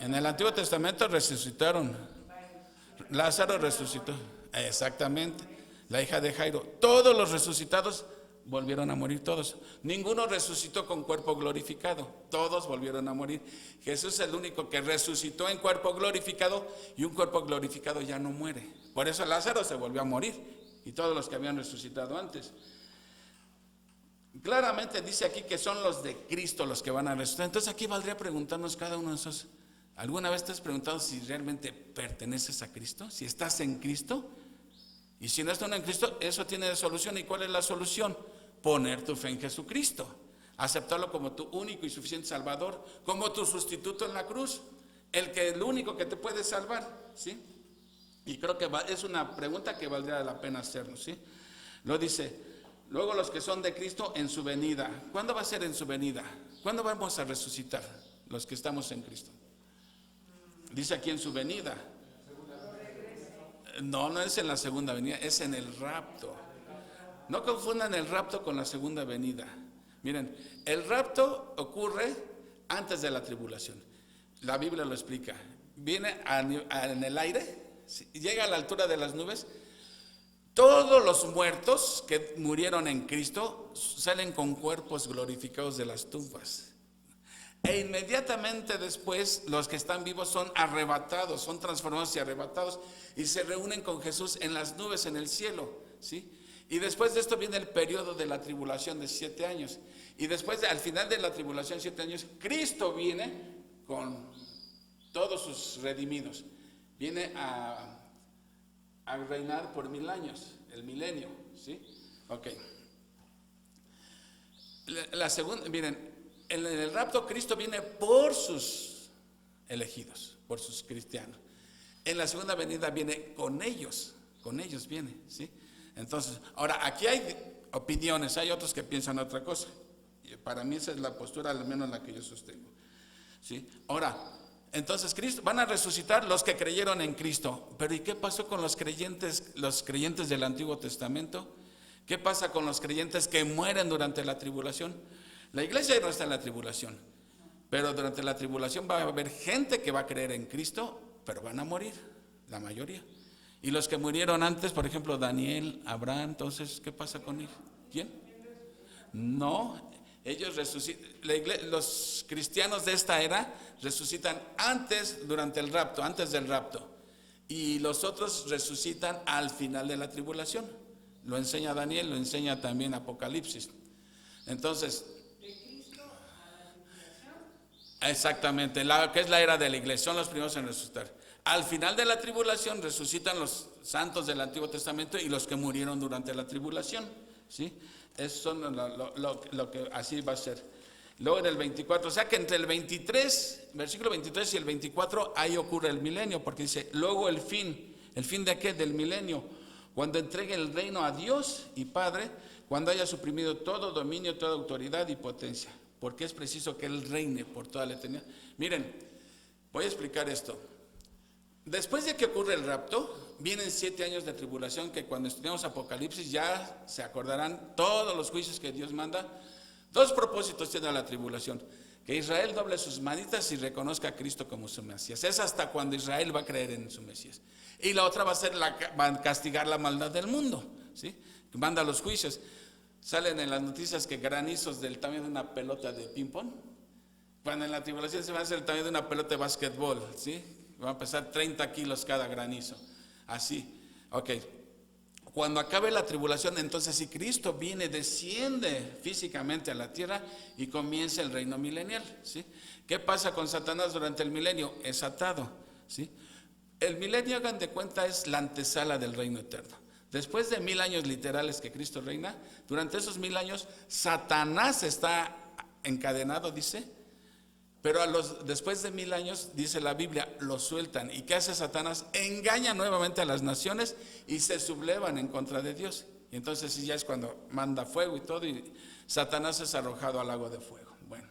En el Antiguo Testamento resucitaron. Lázaro resucitó, exactamente. La hija de Jairo. Todos los resucitados volvieron a morir, todos. Ninguno resucitó con cuerpo glorificado, todos volvieron a morir. Jesús es el único que resucitó en cuerpo glorificado, y un cuerpo glorificado ya no muere. Por eso Lázaro se volvió a morir, y todos los que habían resucitado antes. Claramente dice aquí que son los de Cristo los que van a resucitar. Entonces aquí valdría preguntarnos cada uno de esos. ¿Alguna vez te has preguntado si realmente perteneces a Cristo? ¿Si estás en Cristo? Y si no estás en Cristo, eso tiene solución. ¿Y cuál es la solución? Poner tu fe en Jesucristo. Aceptarlo como tu único y suficiente Salvador, como tu sustituto en la cruz. El único que te puede salvar, ¿sí? Y creo que es una pregunta que valdría la pena hacernos, ¿sí? Lo dice, luego los que son de Cristo en su venida. ¿Cuándo va a ser en su venida? ¿Cuándo vamos a resucitar los que estamos en Cristo? Dice aquí en su venida. No es en la segunda venida, es en el rapto. No confundan el rapto con la segunda venida. Miren, el rapto ocurre antes de la tribulación. La Biblia lo explica. Viene en el aire, llega a la altura de las nubes. Todos los muertos que murieron en Cristo salen con cuerpos glorificados de las tumbas. E inmediatamente después los que están vivos son arrebatados, son transformados y arrebatados y se reúnen con Jesús en las nubes en el cielo, ¿sí? Y después de esto viene el periodo de la tribulación de 7 años. Y después, al final de la tribulación, 7 años, Cristo viene con todos sus redimidos. Viene a reinar por 1000 años, el milenio, ¿sí? Ok. La segunda, miren, en el rapto Cristo viene por sus elegidos, por sus cristianos. En la segunda venida viene con ellos viene, ¿sí? Entonces, ahora aquí hay opiniones, hay otros que piensan otra cosa. Para mí esa es la postura, al menos la que yo sostengo, ¿sí? Ahora, entonces Cristo, van a resucitar los que creyeron en Cristo. Pero ¿y qué pasó con los creyentes del Antiguo Testamento? ¿Qué pasa con los creyentes que mueren durante la tribulación? La iglesia no está en la tribulación, pero durante la tribulación va a haber gente que va a creer en Cristo, pero van a morir, la mayoría. Y los que murieron antes, por ejemplo, Daniel, Abraham, entonces, ¿qué pasa con ellos? ¿Quién? No, ellos resucitan. Los cristianos de esta era resucitan durante el rapto, antes del rapto. Y los otros resucitan al final de la tribulación. Lo enseña Daniel, lo enseña también Apocalipsis. Entonces, exactamente, que es la era de la iglesia, son los primeros en resucitar. Al final de la tribulación resucitan los santos del Antiguo Testamento y los que murieron durante la tribulación, ¿sí? Eso es lo que así va a ser. Luego en el 24, o sea que entre el 23, versículo 23 y el 24, ahí ocurre el milenio, porque dice, luego ¿el fin de qué? Del milenio, cuando entregue el reino a Dios y Padre, cuando haya suprimido todo dominio, toda autoridad y potencia, porque es preciso que Él reine por toda la eternidad. Miren, voy a explicar esto. Después de que ocurre el rapto, vienen 7 años de tribulación que cuando estudiamos Apocalipsis ya se acordarán todos los juicios que Dios manda. 2 propósitos tiene la tribulación: que Israel doble sus manitas y reconozca a Cristo como su Mesías. Es hasta cuando Israel va a creer en su Mesías. Y la otra va a castigar la maldad del mundo, ¿sí? Manda los juicios. Salen en las noticias que granizos del tamaño de una pelota de ping pong, cuando en la tribulación se va a hacer el tamaño de una pelota de básquetbol, ¿sí? Va a pesar 30 kilos cada granizo, así, ok. Cuando acabe la tribulación, entonces si Cristo viene, desciende físicamente a la tierra y comienza el reino milenial, ¿sí? ¿Qué pasa con Satanás durante el milenio? Es atado, ¿sí? El milenio, hagan de cuenta, es la antesala del reino eterno. Después de 1000 años literales que Cristo reina, durante esos 1000 años, Satanás está encadenado, dice, pero después de 1000 años, dice la Biblia, lo sueltan. ¿Y qué hace Satanás? Engaña nuevamente a las naciones y se sublevan en contra de Dios. Y entonces ya es cuando manda fuego y todo, y Satanás es arrojado al lago de fuego. Bueno,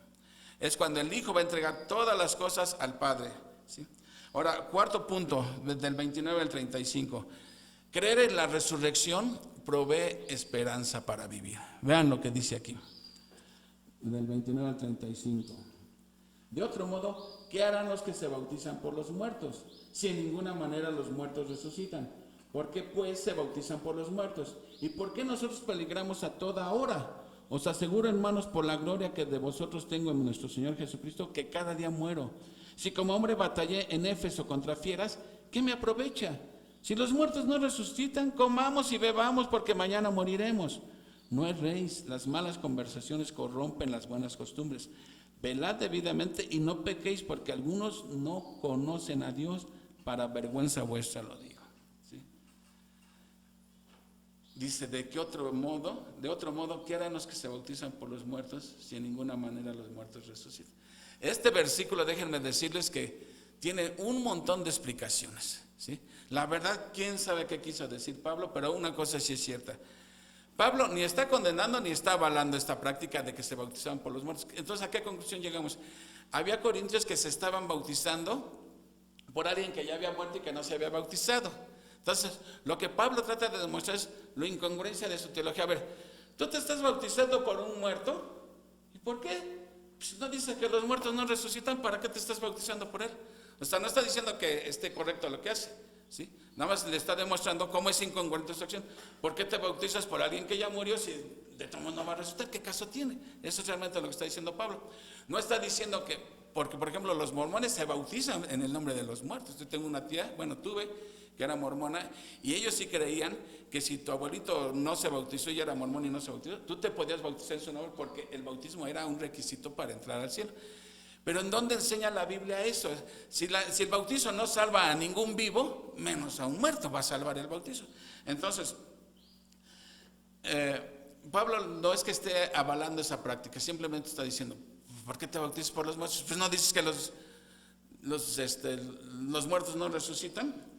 es cuando el Hijo va a entregar todas las cosas al Padre, ¿sí? Ahora, cuarto punto, desde el 29 al 35. Creer en la resurrección provee esperanza para vivir. Vean lo que dice aquí, del 29 al 35. De otro modo, ¿qué harán los que se bautizan por los muertos? Si en ninguna manera los muertos resucitan. ¿Por qué pues se bautizan por los muertos? ¿Y por qué nosotros peligramos a toda hora? Os aseguro, hermanos, por la gloria que de vosotros tengo en nuestro Señor Jesucristo, que cada día muero. Si como hombre batallé en Éfeso contra fieras, ¿qué me aprovecha? Si los muertos no resucitan, comamos y bebamos, porque mañana moriremos. No erréis, las malas conversaciones corrompen las buenas costumbres. Velad debidamente y no pequéis, porque algunos no conocen a Dios, para vergüenza vuestra lo digo, ¿sí? Dice, de otro modo, ¿qué harán los que se bautizan por los muertos, si en ninguna manera los muertos resucitan? Este versículo, déjenme decirles que tiene un montón de explicaciones, ¿sí? La verdad, quién sabe qué quiso decir Pablo, pero una cosa sí es cierta. Pablo ni está condenando ni está avalando esta práctica de que se bautizaban por los muertos. Entonces, ¿a qué conclusión llegamos? Había corintios que se estaban bautizando por alguien que ya había muerto y que no se había bautizado. Entonces, lo que Pablo trata de demostrar es la incongruencia de su teología. A ver, ¿tú te estás bautizando por un muerto? ¿Y por qué? Pues no dice que los muertos no resucitan, ¿para qué te estás bautizando por él? O sea, no está diciendo que esté correcto lo que hace, ¿sí? Nada más le está demostrando cómo es incongruente su acción. ¿Por qué te bautizas por alguien que ya murió si de todo mundo no va a resucitar. ¿Qué caso tiene? Eso es realmente lo que está diciendo Pablo. No está diciendo que, porque por ejemplo los mormones se bautizan en el nombre de los muertos. Yo tengo una tía, tuve, que era mormona, y ellos sí creían que si tu abuelito no se bautizó y era mormón y no se bautizó, tú te podías bautizar en su nombre porque el bautismo era un requisito para entrar al cielo. Pero ¿en dónde enseña la Biblia eso? Si el bautizo no salva a ningún vivo, menos a un muerto va a salvar el bautizo. Entonces, Pablo no es que esté avalando esa práctica, simplemente está diciendo, ¿por qué te bautizas por los muertos? Pues no dices que los muertos no resucitan.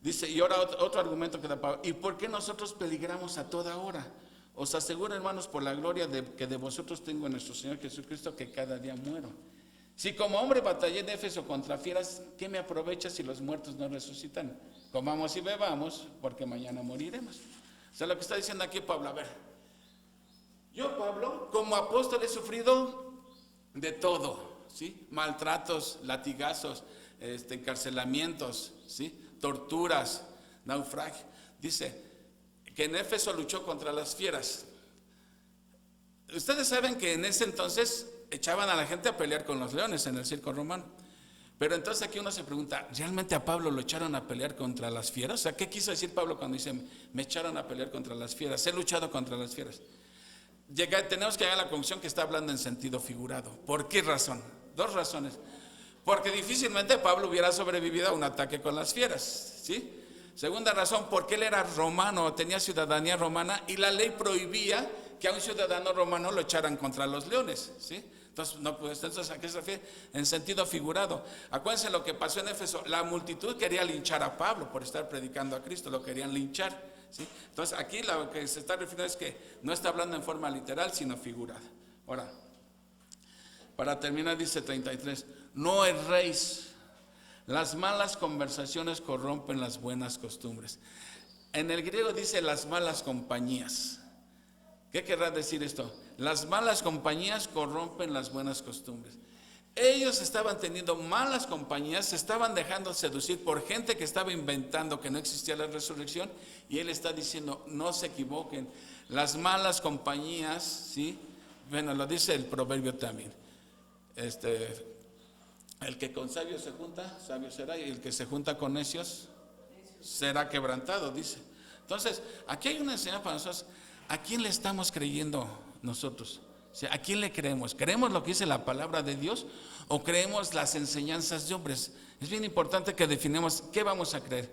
Dice, y ahora otro argumento que da Pablo, ¿y por qué nosotros peligramos a toda hora? Os aseguro, hermanos, por la gloria que de vosotros tengo en nuestro Señor Jesucristo, que cada día muero. Si como hombre batallé en Éfeso contra fieras, ¿qué me aprovecha si los muertos no resucitan? Comamos y bebamos, porque mañana moriremos. O sea, lo que está diciendo aquí Pablo, a ver, yo, Pablo, como apóstol he sufrido de todo, ¿sí? Maltratos, latigazos, encarcelamientos, ¿sí? Torturas, naufragio. Dice que en Éfeso luchó contra las fieras. Ustedes saben que en ese entonces echaban a la gente a pelear con los leones en el circo romano. Pero entonces aquí uno se pregunta, ¿realmente a Pablo lo echaron a pelear contra las fieras? O sea, ¿qué quiso decir Pablo cuando dice, me echaron a pelear contra las fieras? He luchado contra las fieras. Tenemos que llegar a la conclusión que está hablando en sentido figurado. ¿Por qué razón? Dos razones. Porque difícilmente Pablo hubiera sobrevivido a un ataque con las fieras, ¿sí? Segunda razón, porque él era romano, tenía ciudadanía romana y la ley prohibía que a un ciudadano romano lo echaran contra los leones, ¿sí? Entonces, ¿a qué se refiere? En sentido figurado. Acuérdense lo que pasó en Éfeso. La multitud quería linchar a Pablo por estar predicando a Cristo, lo querían linchar, ¿sí? Entonces, aquí lo que se está refiriendo es que no está hablando en forma literal, sino figurada. Ahora, para terminar, dice 33, no erréis, las malas conversaciones corrompen las buenas costumbres. En el griego dice las malas compañías. ¿Qué querrá decir esto? Las malas compañías corrompen las buenas costumbres. Ellos estaban teniendo malas compañías, se estaban dejando seducir por gente que estaba inventando que no existía la resurrección, y él está diciendo, no se equivoquen, las malas compañías, ¿sí? Bueno, lo dice el proverbio también. El que con sabios se junta, sabio será, y el que se junta con necios será quebrantado, dice. Entonces, aquí hay una enseñanza para nosotros. ¿A quién le estamos creyendo nosotros? O sea, ¿a quién le creemos? ¿Creemos lo que dice la palabra de Dios o creemos las enseñanzas de hombres? Es bien importante que definamos qué vamos a creer,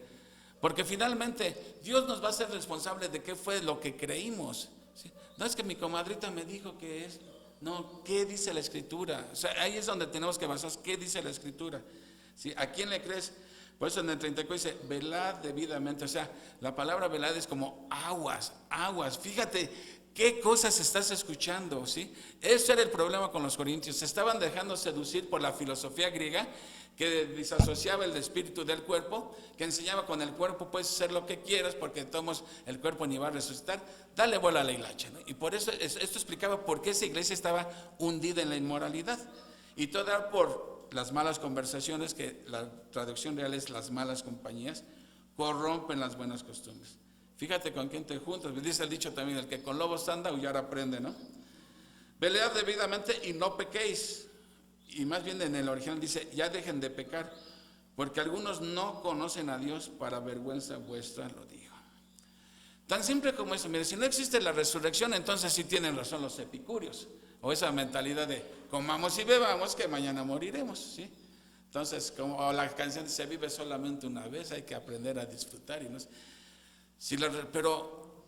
porque finalmente Dios nos va a ser responsable de qué fue lo que creímos, ¿sí? No es que mi comadrita me dijo que es, no, ¿qué dice la Escritura? O sea, ahí es donde tenemos que basarnos, ¿qué dice la Escritura? ¿Sí? ¿A quién le crees? Por eso en el 34 dice, velad debidamente. O sea, la palabra velad es como aguas. Fíjate qué cosas estás escuchando, ¿sí? Ese era el problema con los corintios. Se estaban dejando seducir por la filosofía griega que disasociaba el espíritu del cuerpo, que enseñaba con el cuerpo puedes hacer lo que quieras porque tomas el cuerpo ni va a resucitar. Dale bola a la hilacha, ¿no? Y por eso esto explicaba por qué esa iglesia estaba hundida en la inmoralidad. Y todo era por las malas conversaciones, que la traducción real es las malas compañías, corrompen las buenas costumbres. Fíjate con quién te juntas. Dice el dicho también, el que con lobos anda, aullar aprende, ¿no? Pelead debidamente y no pequéis. Y más bien en el original dice, ya dejen de pecar, porque algunos no conocen a Dios, para vergüenza vuestra lo digo. Tan simple como eso. Mire, si no existe la resurrección, entonces sí tienen razón los epicúreos, o esa mentalidad de comamos y bebamos que mañana moriremos, ¿sí? Entonces, como la canción se vive solamente una vez, hay que aprender a disfrutar. Y no sé. Pero,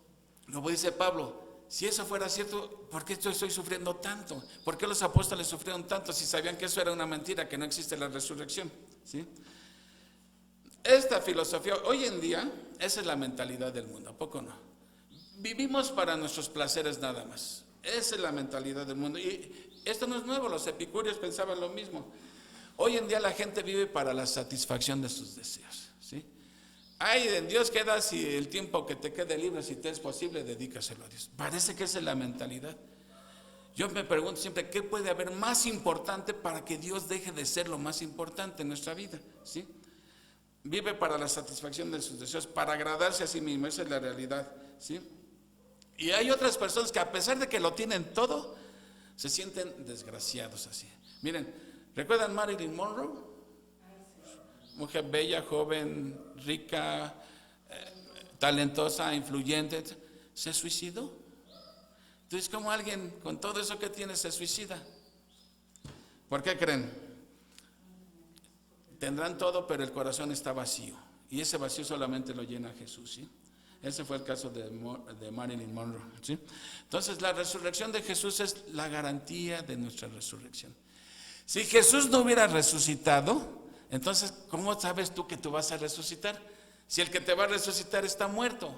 como dice Pablo, si eso fuera cierto, ¿por qué yo estoy sufriendo tanto? ¿Por qué los apóstoles sufrieron tanto si sabían que eso era una mentira, que no existe la resurrección? ¿Sí? Esta filosofía, hoy en día, esa es la mentalidad del mundo, ¿a poco no? Vivimos para nuestros placeres nada más. Esa es la mentalidad del mundo. Y esto no es nuevo, los epicúreos pensaban lo mismo. Hoy en día la gente vive para la satisfacción de sus deseos, ¿sí? Ay, en Dios queda si el tiempo que te quede libre, si te es posible, dedícaselo a Dios. Parece que esa es la mentalidad. Yo me pregunto siempre, ¿qué puede haber más importante para que Dios deje de ser lo más importante en nuestra vida? ¿Sí? Vive para la satisfacción de sus deseos, para agradarse a sí mismo, esa es la realidad, ¿sí? Y hay otras personas que a pesar de que lo tienen todo, se sienten desgraciados así. Miren, ¿recuerdan Marilyn Monroe? Mujer bella, joven, rica, talentosa, influyente, se suicidó. Entonces, ¿cómo alguien con todo eso que tiene se suicida? ¿Por qué creen? Tendrán todo, pero el corazón está vacío. Y ese vacío solamente lo llena Jesús, ¿sí? Ese fue el caso de Marilyn Monroe, ¿sí? Entonces, la resurrección de Jesús es la garantía de nuestra resurrección. Si Jesús no hubiera resucitado, entonces, ¿cómo sabes tú que tú vas a resucitar? Si el que te va a resucitar está muerto,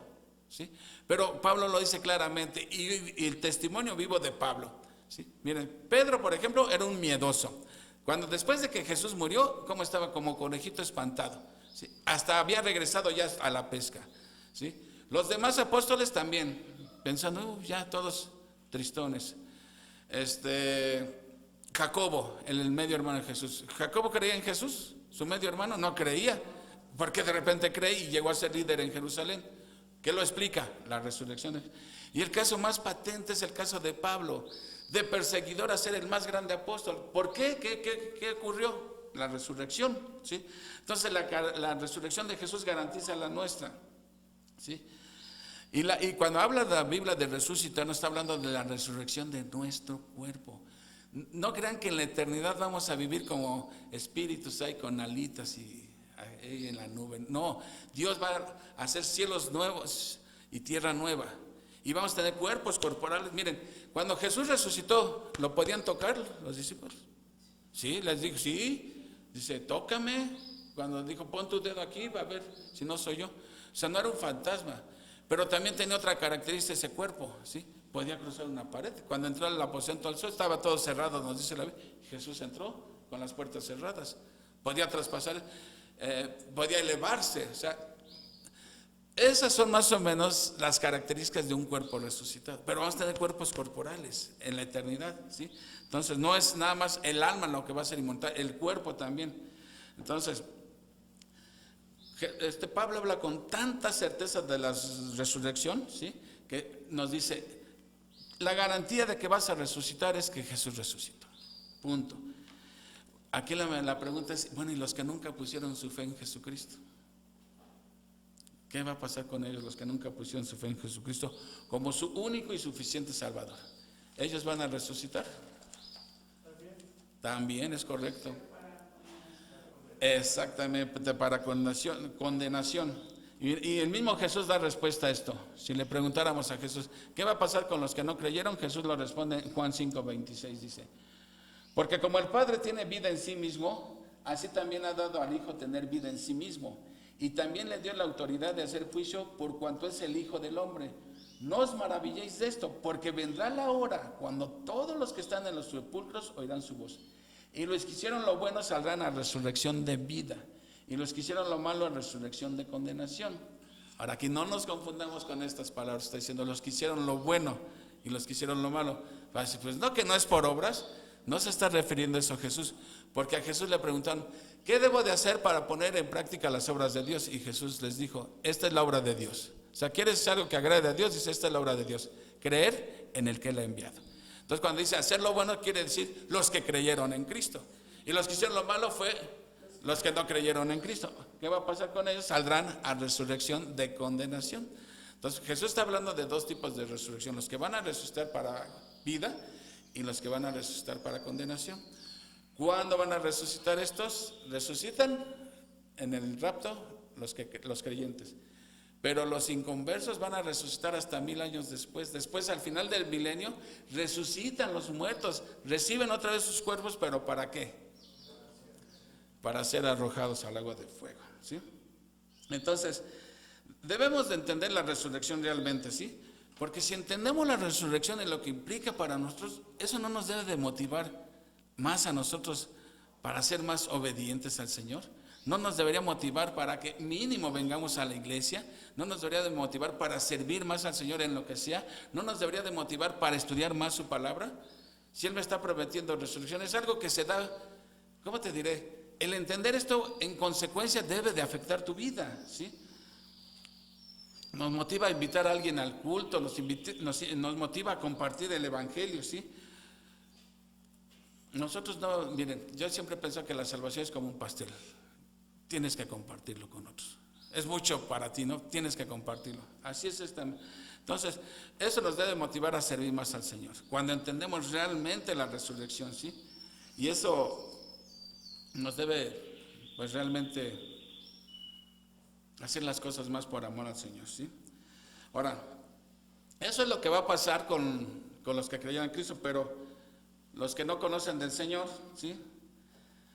¿sí? Pero Pablo lo dice claramente, y el testimonio vivo de Pablo, ¿sí? Miren, Pedro, por ejemplo, era un miedoso. Cuando después de que Jesús murió, ¿cómo estaba? Como conejito espantado, ¿sí? Hasta había regresado ya a la pesca, ¿sí? Los demás apóstoles también, pensando, ya todos tristones. Jacobo, el medio hermano de Jesús. ¿Jacobo creía en Jesús? ¿Su medio hermano? No creía, porque de repente cree y llegó a ser líder en Jerusalén. ¿Qué lo explica? La resurrección. Y el caso más patente es el caso de Pablo, de perseguidor a ser el más grande apóstol. ¿Por qué? ¿Qué ocurrió? La resurrección, ¿sí? Entonces la resurrección de Jesús garantiza la nuestra, ¿sí? Y cuando habla de la Biblia de resucitar, no está hablando de la resurrección de nuestro cuerpo. No crean que en la eternidad vamos a vivir como espíritus ahí con alitas y en la nube. No, Dios va a hacer cielos nuevos y tierra nueva. Y vamos a tener cuerpos corporales. Miren, cuando Jesús resucitó, ¿lo podían tocar los discípulos? Sí, les dijo, sí. Dice, tócame. Cuando dijo, pon tu dedo aquí, va a ver si no soy yo. O sea, no era un fantasma. Pero también tenía otra característica ese cuerpo, ¿sí? Podía cruzar una pared. Cuando entró al aposento al sol, estaba todo cerrado, nos dice la Biblia. Jesús entró con las puertas cerradas. Podía traspasar, podía elevarse. O sea, esas son más o menos las características de un cuerpo resucitado. Pero vamos a tener cuerpos corporales en la eternidad, ¿sí? Entonces, no es nada más el alma lo que va a ser inmortal, el cuerpo también. Entonces, Pablo habla con tanta certeza de la resurrección, ¿sí? Que nos dice, la garantía de que vas a resucitar es que Jesús resucitó, punto. Aquí la pregunta es, bueno, ¿y los que nunca pusieron su fe en Jesucristo? ¿Qué va a pasar con ellos, los que nunca pusieron su fe en Jesucristo como su único y suficiente Salvador? ¿Ellos van a resucitar? También es correcto. Exactamente, para condenación. Y el mismo Jesús da respuesta a esto. Si le preguntáramos a Jesús, ¿qué va a pasar con los que no creyeron? Jesús lo responde en Juan 5:26, dice, porque como el Padre tiene vida en sí mismo, así también ha dado al Hijo tener vida en sí mismo, y también le dio la autoridad de hacer juicio por cuanto es el Hijo del Hombre. No os maravilléis de esto, porque vendrá la hora cuando todos los que están en los sepulcros oirán su voz. Y los que hicieron lo bueno saldrán a resurrección de vida, y los que hicieron lo malo a resurrección de condenación. Ahora, aquí no nos confundamos con estas palabras. Está diciendo los que hicieron lo bueno y los que hicieron lo malo. Pues no, que no es por obras. No se está refiriendo a eso Jesús, porque a Jesús le preguntaron, ¿qué debo de hacer para poner en práctica las obras de Dios? Y Jesús les dijo, esta es la obra de Dios. O sea, ¿quieres algo que agrade a Dios? Dice, esta es la obra de Dios, creer en el que Él ha enviado. Entonces, cuando dice hacer lo bueno, quiere decir los que creyeron en Cristo. Y los que hicieron lo malo fue los que no creyeron en Cristo. ¿Qué va a pasar con ellos? Saldrán a resurrección de condenación. Entonces, Jesús está hablando de dos tipos de resurrección: los que van a resucitar para vida y los que van a resucitar para condenación. ¿Cuándo van a resucitar estos? Resucitan en el rapto los creyentes. Pero los inconversos van a resucitar hasta 1000 años después. Después, al final del milenio, resucitan los muertos, reciben otra vez sus cuerpos, pero ¿para qué? Para ser arrojados al agua de fuego, ¿sí? Entonces, debemos de entender la resurrección realmente, ¿sí? Porque si entendemos la resurrección y lo que implica para nosotros, eso no nos debe de motivar más a nosotros para ser más obedientes al Señor. No nos debería motivar para que mínimo vengamos a la iglesia. No nos debería de motivar para servir más al Señor en lo que sea. No nos debería de motivar para estudiar más su palabra. Si Él me está prometiendo resurrección, es algo que se da, ¿cómo te diré? El entender esto en consecuencia debe de afectar tu vida, ¿sí? nos motiva a invitar a alguien al culto, nos motiva a compartir el evangelio, ¿sí? Nosotros no, miren, yo siempre he pensado que la salvación es como un pastel, tienes que compartirlo con otros. Es mucho para ti, ¿no? Tienes que compartirlo. Así es esta. Entonces, eso nos debe motivar a servir más al Señor. Cuando entendemos realmente la resurrección, ¿sí? Y eso nos debe, pues realmente, hacer las cosas más por amor al Señor, ¿sí? Ahora, eso es lo que va a pasar con los que creyeron en Cristo, pero los que no conocen del Señor, ¿sí?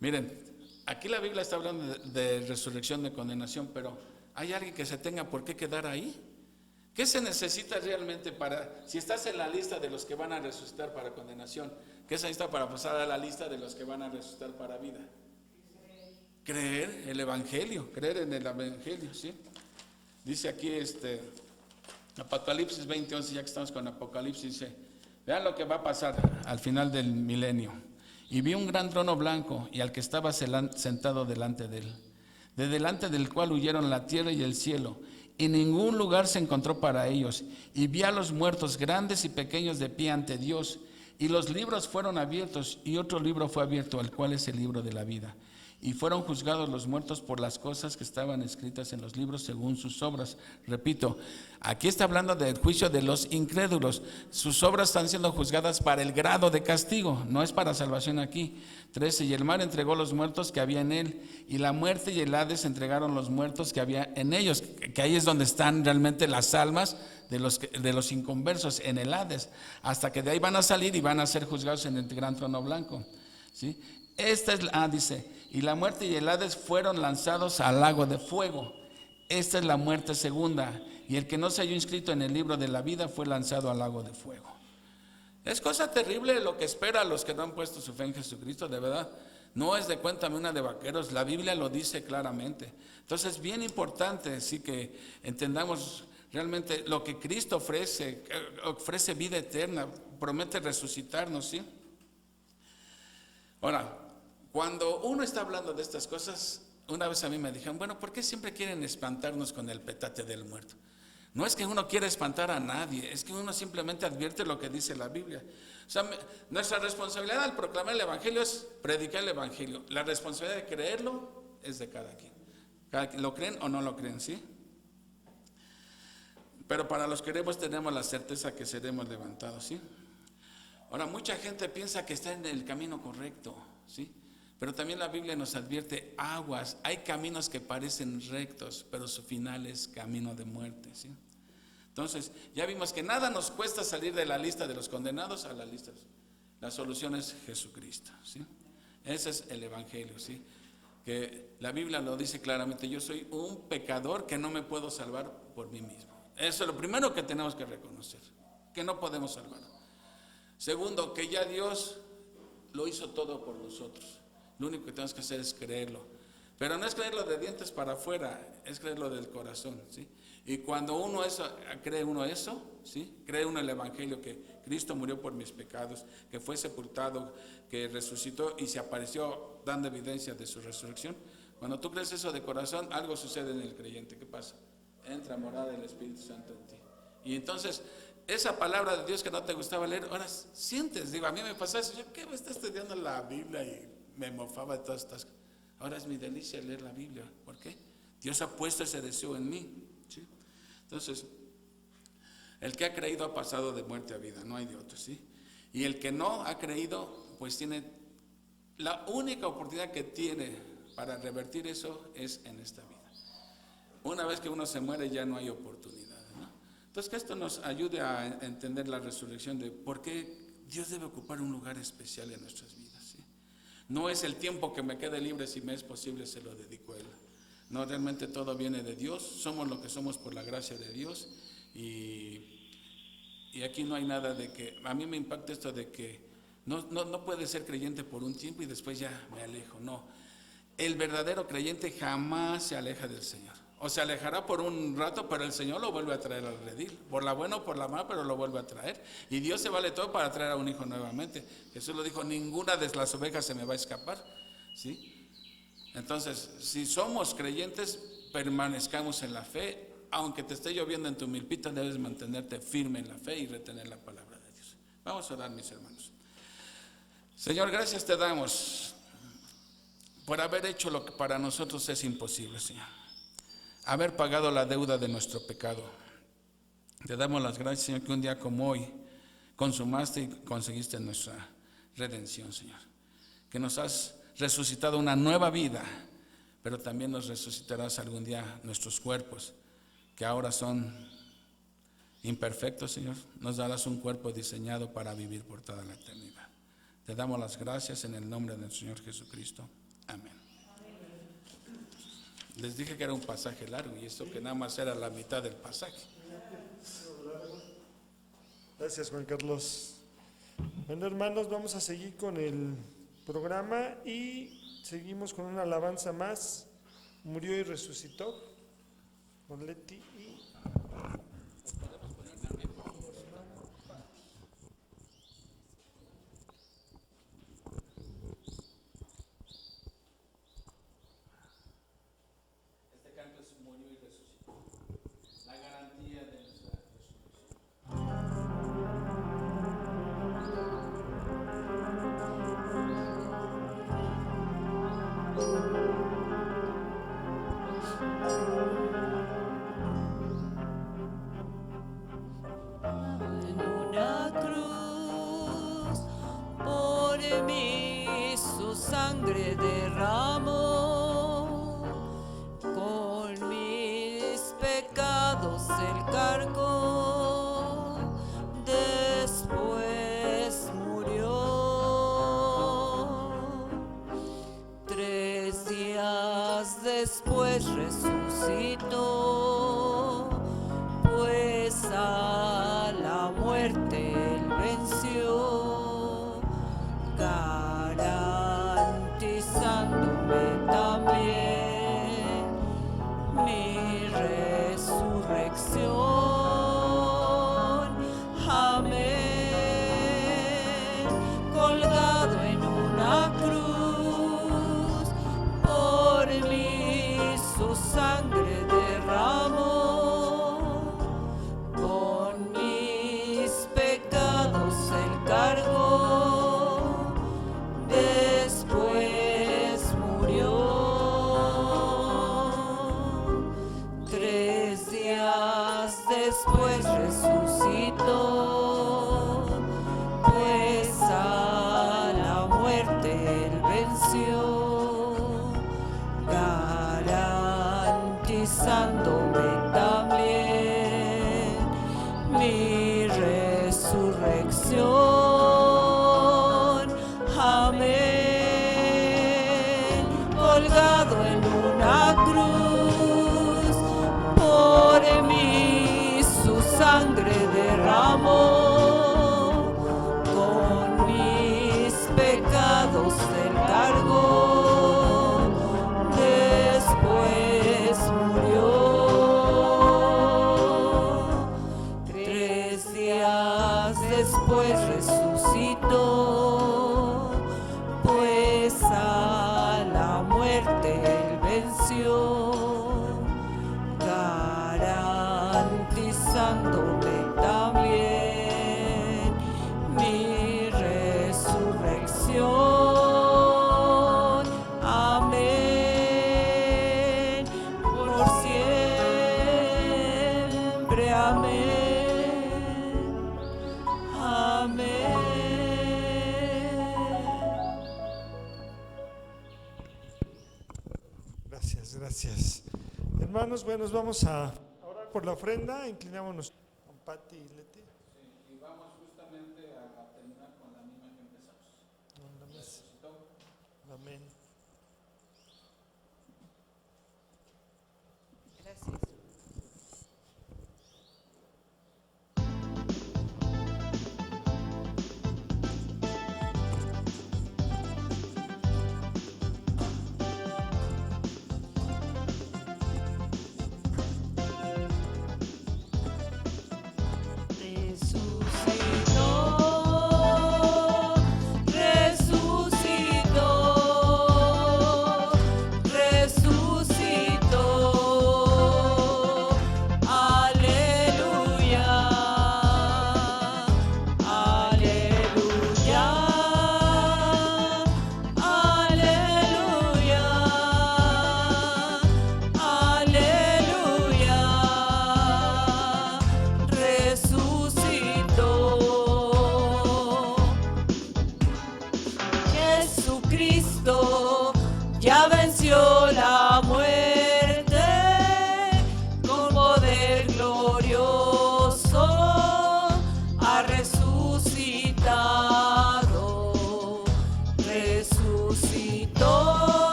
Miren, aquí la Biblia está hablando de resurrección, de condenación, pero ¿hay alguien que se tenga por qué quedar ahí? ¿Qué se necesita realmente si estás en la lista de los que van a resucitar para condenación, qué se necesita para pasar a la lista de los que van a resucitar para vida? Creer el Evangelio, creer en el Evangelio, ¿sí? Dice aquí Apocalipsis 20:11, ya que estamos con Apocalipsis, dice, vean lo que va a pasar al final del milenio. Y vi un gran trono blanco y al que estaba sentado delante de él, de delante del cual huyeron la tierra y el cielo, y ningún lugar se encontró para ellos. Y vi a los muertos grandes y pequeños de pie ante Dios, y los libros fueron abiertos, y otro libro fue abierto, el cual es el libro de la vida. Y fueron juzgados los muertos por las cosas que estaban escritas en los libros según sus obras. Repito, aquí está hablando del juicio de los incrédulos. Sus obras están siendo juzgadas para el grado de castigo, no es para salvación aquí. 13, y el mar entregó los muertos que había en él, y la muerte y el Hades entregaron los muertos que había en ellos, que ahí es donde están realmente las almas de los inconversos, en el Hades, hasta que de ahí van a salir y van a ser juzgados en el gran trono blanco, ¿sí? Dice, y la muerte y el Hades fueron lanzados al lago de fuego. Esta es la muerte segunda, y el que no se halló inscrito en el libro de la vida fue lanzado al lago de fuego. Es cosa terrible lo que espera a los que no han puesto su fe en Jesucristo, de verdad. No es de cuéntame una de vaqueros, la Biblia lo dice claramente. Entonces es bien importante, sí, que entendamos realmente lo que Cristo ofrece vida eterna, promete resucitarnos, ¿sí? Ahora, cuando uno está hablando de estas cosas, una vez a mí me dijeron, bueno, ¿por qué siempre quieren espantarnos con el petate del muerto? No es que uno quiera espantar a nadie, es que uno simplemente advierte lo que dice la Biblia. O sea, nuestra responsabilidad al proclamar el Evangelio es predicar el Evangelio. La responsabilidad de creerlo es de cada quien. ¿Lo creen o no lo creen, sí? Pero para los que creemos tenemos la certeza que seremos levantados, ¿sí? Ahora, mucha gente piensa que está en el camino correcto, ¿sí? Pero también la Biblia nos advierte, aguas, hay caminos que parecen rectos, pero su final es camino de muerte, ¿sí? Entonces, ya vimos que nada nos cuesta salir de la lista de los condenados a la lista. La solución es Jesucristo, ¿sí? Ese es el Evangelio, ¿sí? Que la Biblia lo dice claramente, yo soy un pecador que no me puedo salvar por mí mismo. Eso es lo primero que tenemos que reconocer, que no podemos salvar. Segundo, que ya Dios lo hizo todo por nosotros. Lo único que tenemos que hacer es creerlo. Pero no es creerlo de dientes para afuera, es creerlo del corazón, ¿sí? Y cuando cree uno eso, ¿sí? Cree uno el Evangelio, que Cristo murió por mis pecados, que fue sepultado, que resucitó y se apareció dando evidencia de su resurrección. Cuando tú crees eso de corazón, algo sucede en el creyente. ¿Qué pasa? Entra a morar el Espíritu Santo en ti. Y entonces, esa palabra de Dios que no te gustaba leer, ahora sientes, digo, a mí me pasó eso, yo ¿qué me está estudiando la Biblia? Y me mofaba de todas estas cosas. Ahora es mi delicia leer la Biblia. ¿Por qué? Dios ha puesto ese deseo en mí, ¿sí? Entonces, el que ha creído ha pasado de muerte a vida, no hay de otro, ¿sí? Y el que no ha creído, pues tiene, la única oportunidad que tiene para revertir eso es en esta vida. Una vez que uno se muere ya no hay oportunidad, ¿no? Entonces, que esto nos ayude a entender la resurrección de por qué Dios debe ocupar un lugar especial en nuestras vidas, ¿sí? No es el tiempo que me quede libre, si me es posible se lo dedico a Él. No, realmente todo viene de Dios, somos lo que somos por la gracia de Dios, y aquí no hay nada de que, a mí me impacta esto de que no puede ser creyente por un tiempo y después ya me alejo, no. El verdadero creyente jamás se aleja del Señor. O se alejará por un rato, pero el Señor lo vuelve a traer al redil, por la buena o por la mala, pero lo vuelve a traer. Y Dios se vale todo para traer a un hijo nuevamente. Jesús lo dijo, ninguna de las ovejas se me va a escapar, ¿sí? Entonces, si somos creyentes, permanezcamos en la fe, aunque te esté lloviendo en tu milpita, debes mantenerte firme en la fe y retener la palabra de Dios. Vamos a orar, mis hermanos. Señor, gracias te damos por haber hecho lo que para nosotros es imposible, Señor. Haber pagado la deuda de nuestro pecado. Te damos las gracias, Señor, que un día como hoy consumaste y conseguiste nuestra redención, Señor. Que nos has resucitado una nueva vida, pero también nos resucitarás algún día nuestros cuerpos, que ahora son imperfectos, Señor. Nos darás un cuerpo diseñado para vivir por toda la eternidad. Te damos las gracias en el nombre del Señor Jesucristo. Amén. Les dije que era un pasaje largo y esto que nada más era la mitad del pasaje. Gracias, Juan Carlos. Bueno, hermanos, vamos a seguir con el programa y seguimos con una alabanza más. Murió y resucitó con Leti y Este canto es murió y resucitó. La garantía de nuestra resurrección. En una cruz por mí su sangre derramó, con mis pecados él cargó, después murió. 3 días después resucitó, pues a la muerte él venció, garantizándome también mi resurrección. Amén. Colgado en una cruz, por mí su sangre derramó, con mis pecados él cargó, después murió. 3 días después resucitó, pues a la muerte él venció, garantizándome también mi resurrección. Amén. Colgado en una cruz, por mí su sangre derramó, con mis pecados él cargó, después murió. 3 días después resucitó, pues a la muerte él venció, garantizándome también mi resurrección. Amén. Por siempre. Amén. Amén. gracias, gracias. Hermanos, bueno, vamos a orar por la ofrenda. Inclinámonos con Pati y Leti. Y vamos justamente a terminar con la misma que empezamos. En la mesa. Resucitó. Amén. Gracias. Resucitó, resucitó.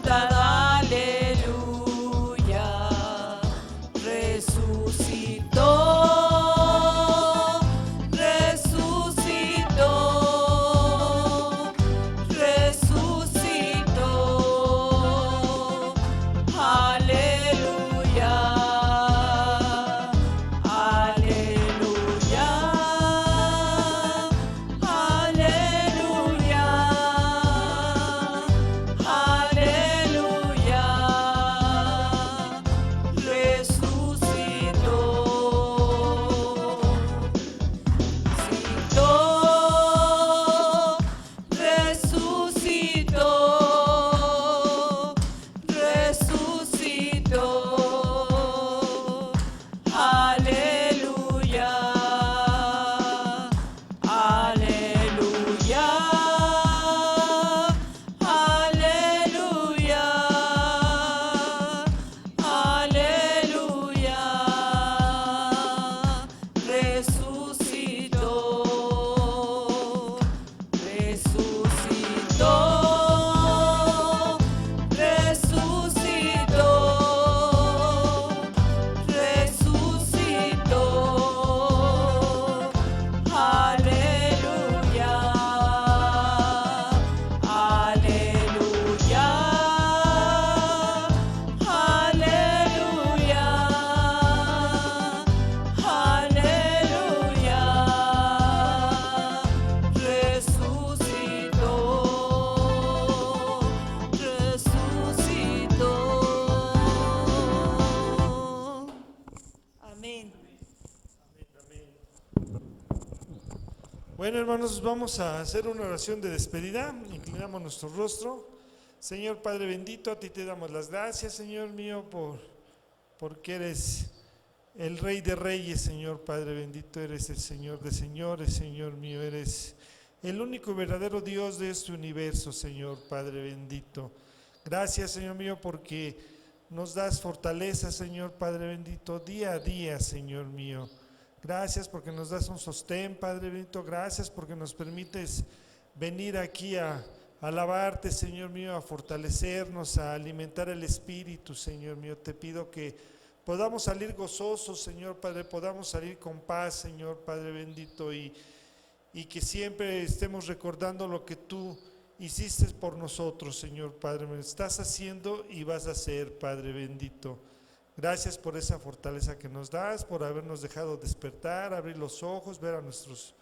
cantad aleluya, resucitó, resucitó, resucitó, aleluya, aleluya, aleluya, aleluya, resucitó, resucitó, resucitó, aleluya, aleluya, aleluya, aleluya, resucitó, resucitó, resucitó, resucitó, aleluya, aleluya, aleluya, aleluya, resucitó, resucitó. Amén. Bueno, hermanos, vamos a hacer una oración de despedida. Inclinamos nuestro rostro. Señor Padre bendito, a ti te damos las gracias, Señor mío, porque eres el Rey de Reyes, Señor Padre bendito. Eres el Señor de señores, Señor mío. Eres el único y verdadero Dios de este universo, Señor Padre bendito. Gracias, Señor mío, porque nos das fortaleza, Señor Padre bendito, día a día, Señor mío. Gracias porque nos das un sostén, Padre bendito. Gracias porque nos permites venir aquí a alabarte, Señor mío, a fortalecernos, a alimentar el Espíritu, Señor mío. Te pido que podamos salir gozosos, Señor Padre, podamos salir con paz, Señor Padre bendito, y que siempre estemos recordando lo que tú hiciste por nosotros, Señor Padre. Me estás haciendo y vas a hacer, Padre bendito. Gracias por esa fortaleza que nos das, por habernos dejado despertar, abrir los ojos, ver a nuestros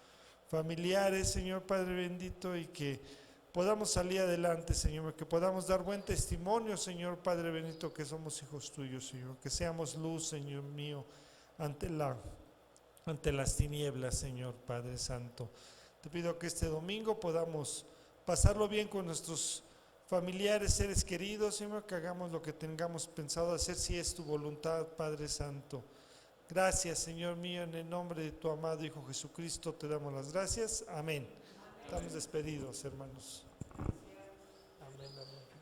familiares, Señor Padre bendito, y que podamos salir adelante, Señor, que podamos dar buen testimonio, Señor Padre bendito, que somos hijos tuyos, Señor, que seamos luz, Señor mío, ante las tinieblas, Señor Padre Santo. Te pido que este domingo podamos pasarlo bien con nuestros familiares, seres queridos, Señor, que hagamos lo que tengamos pensado hacer, si es tu voluntad, Padre Santo. Gracias, Señor mío, en el nombre de tu amado Hijo Jesucristo te damos las gracias. Amén. Estamos despedidos, hermanos. Amén, amén.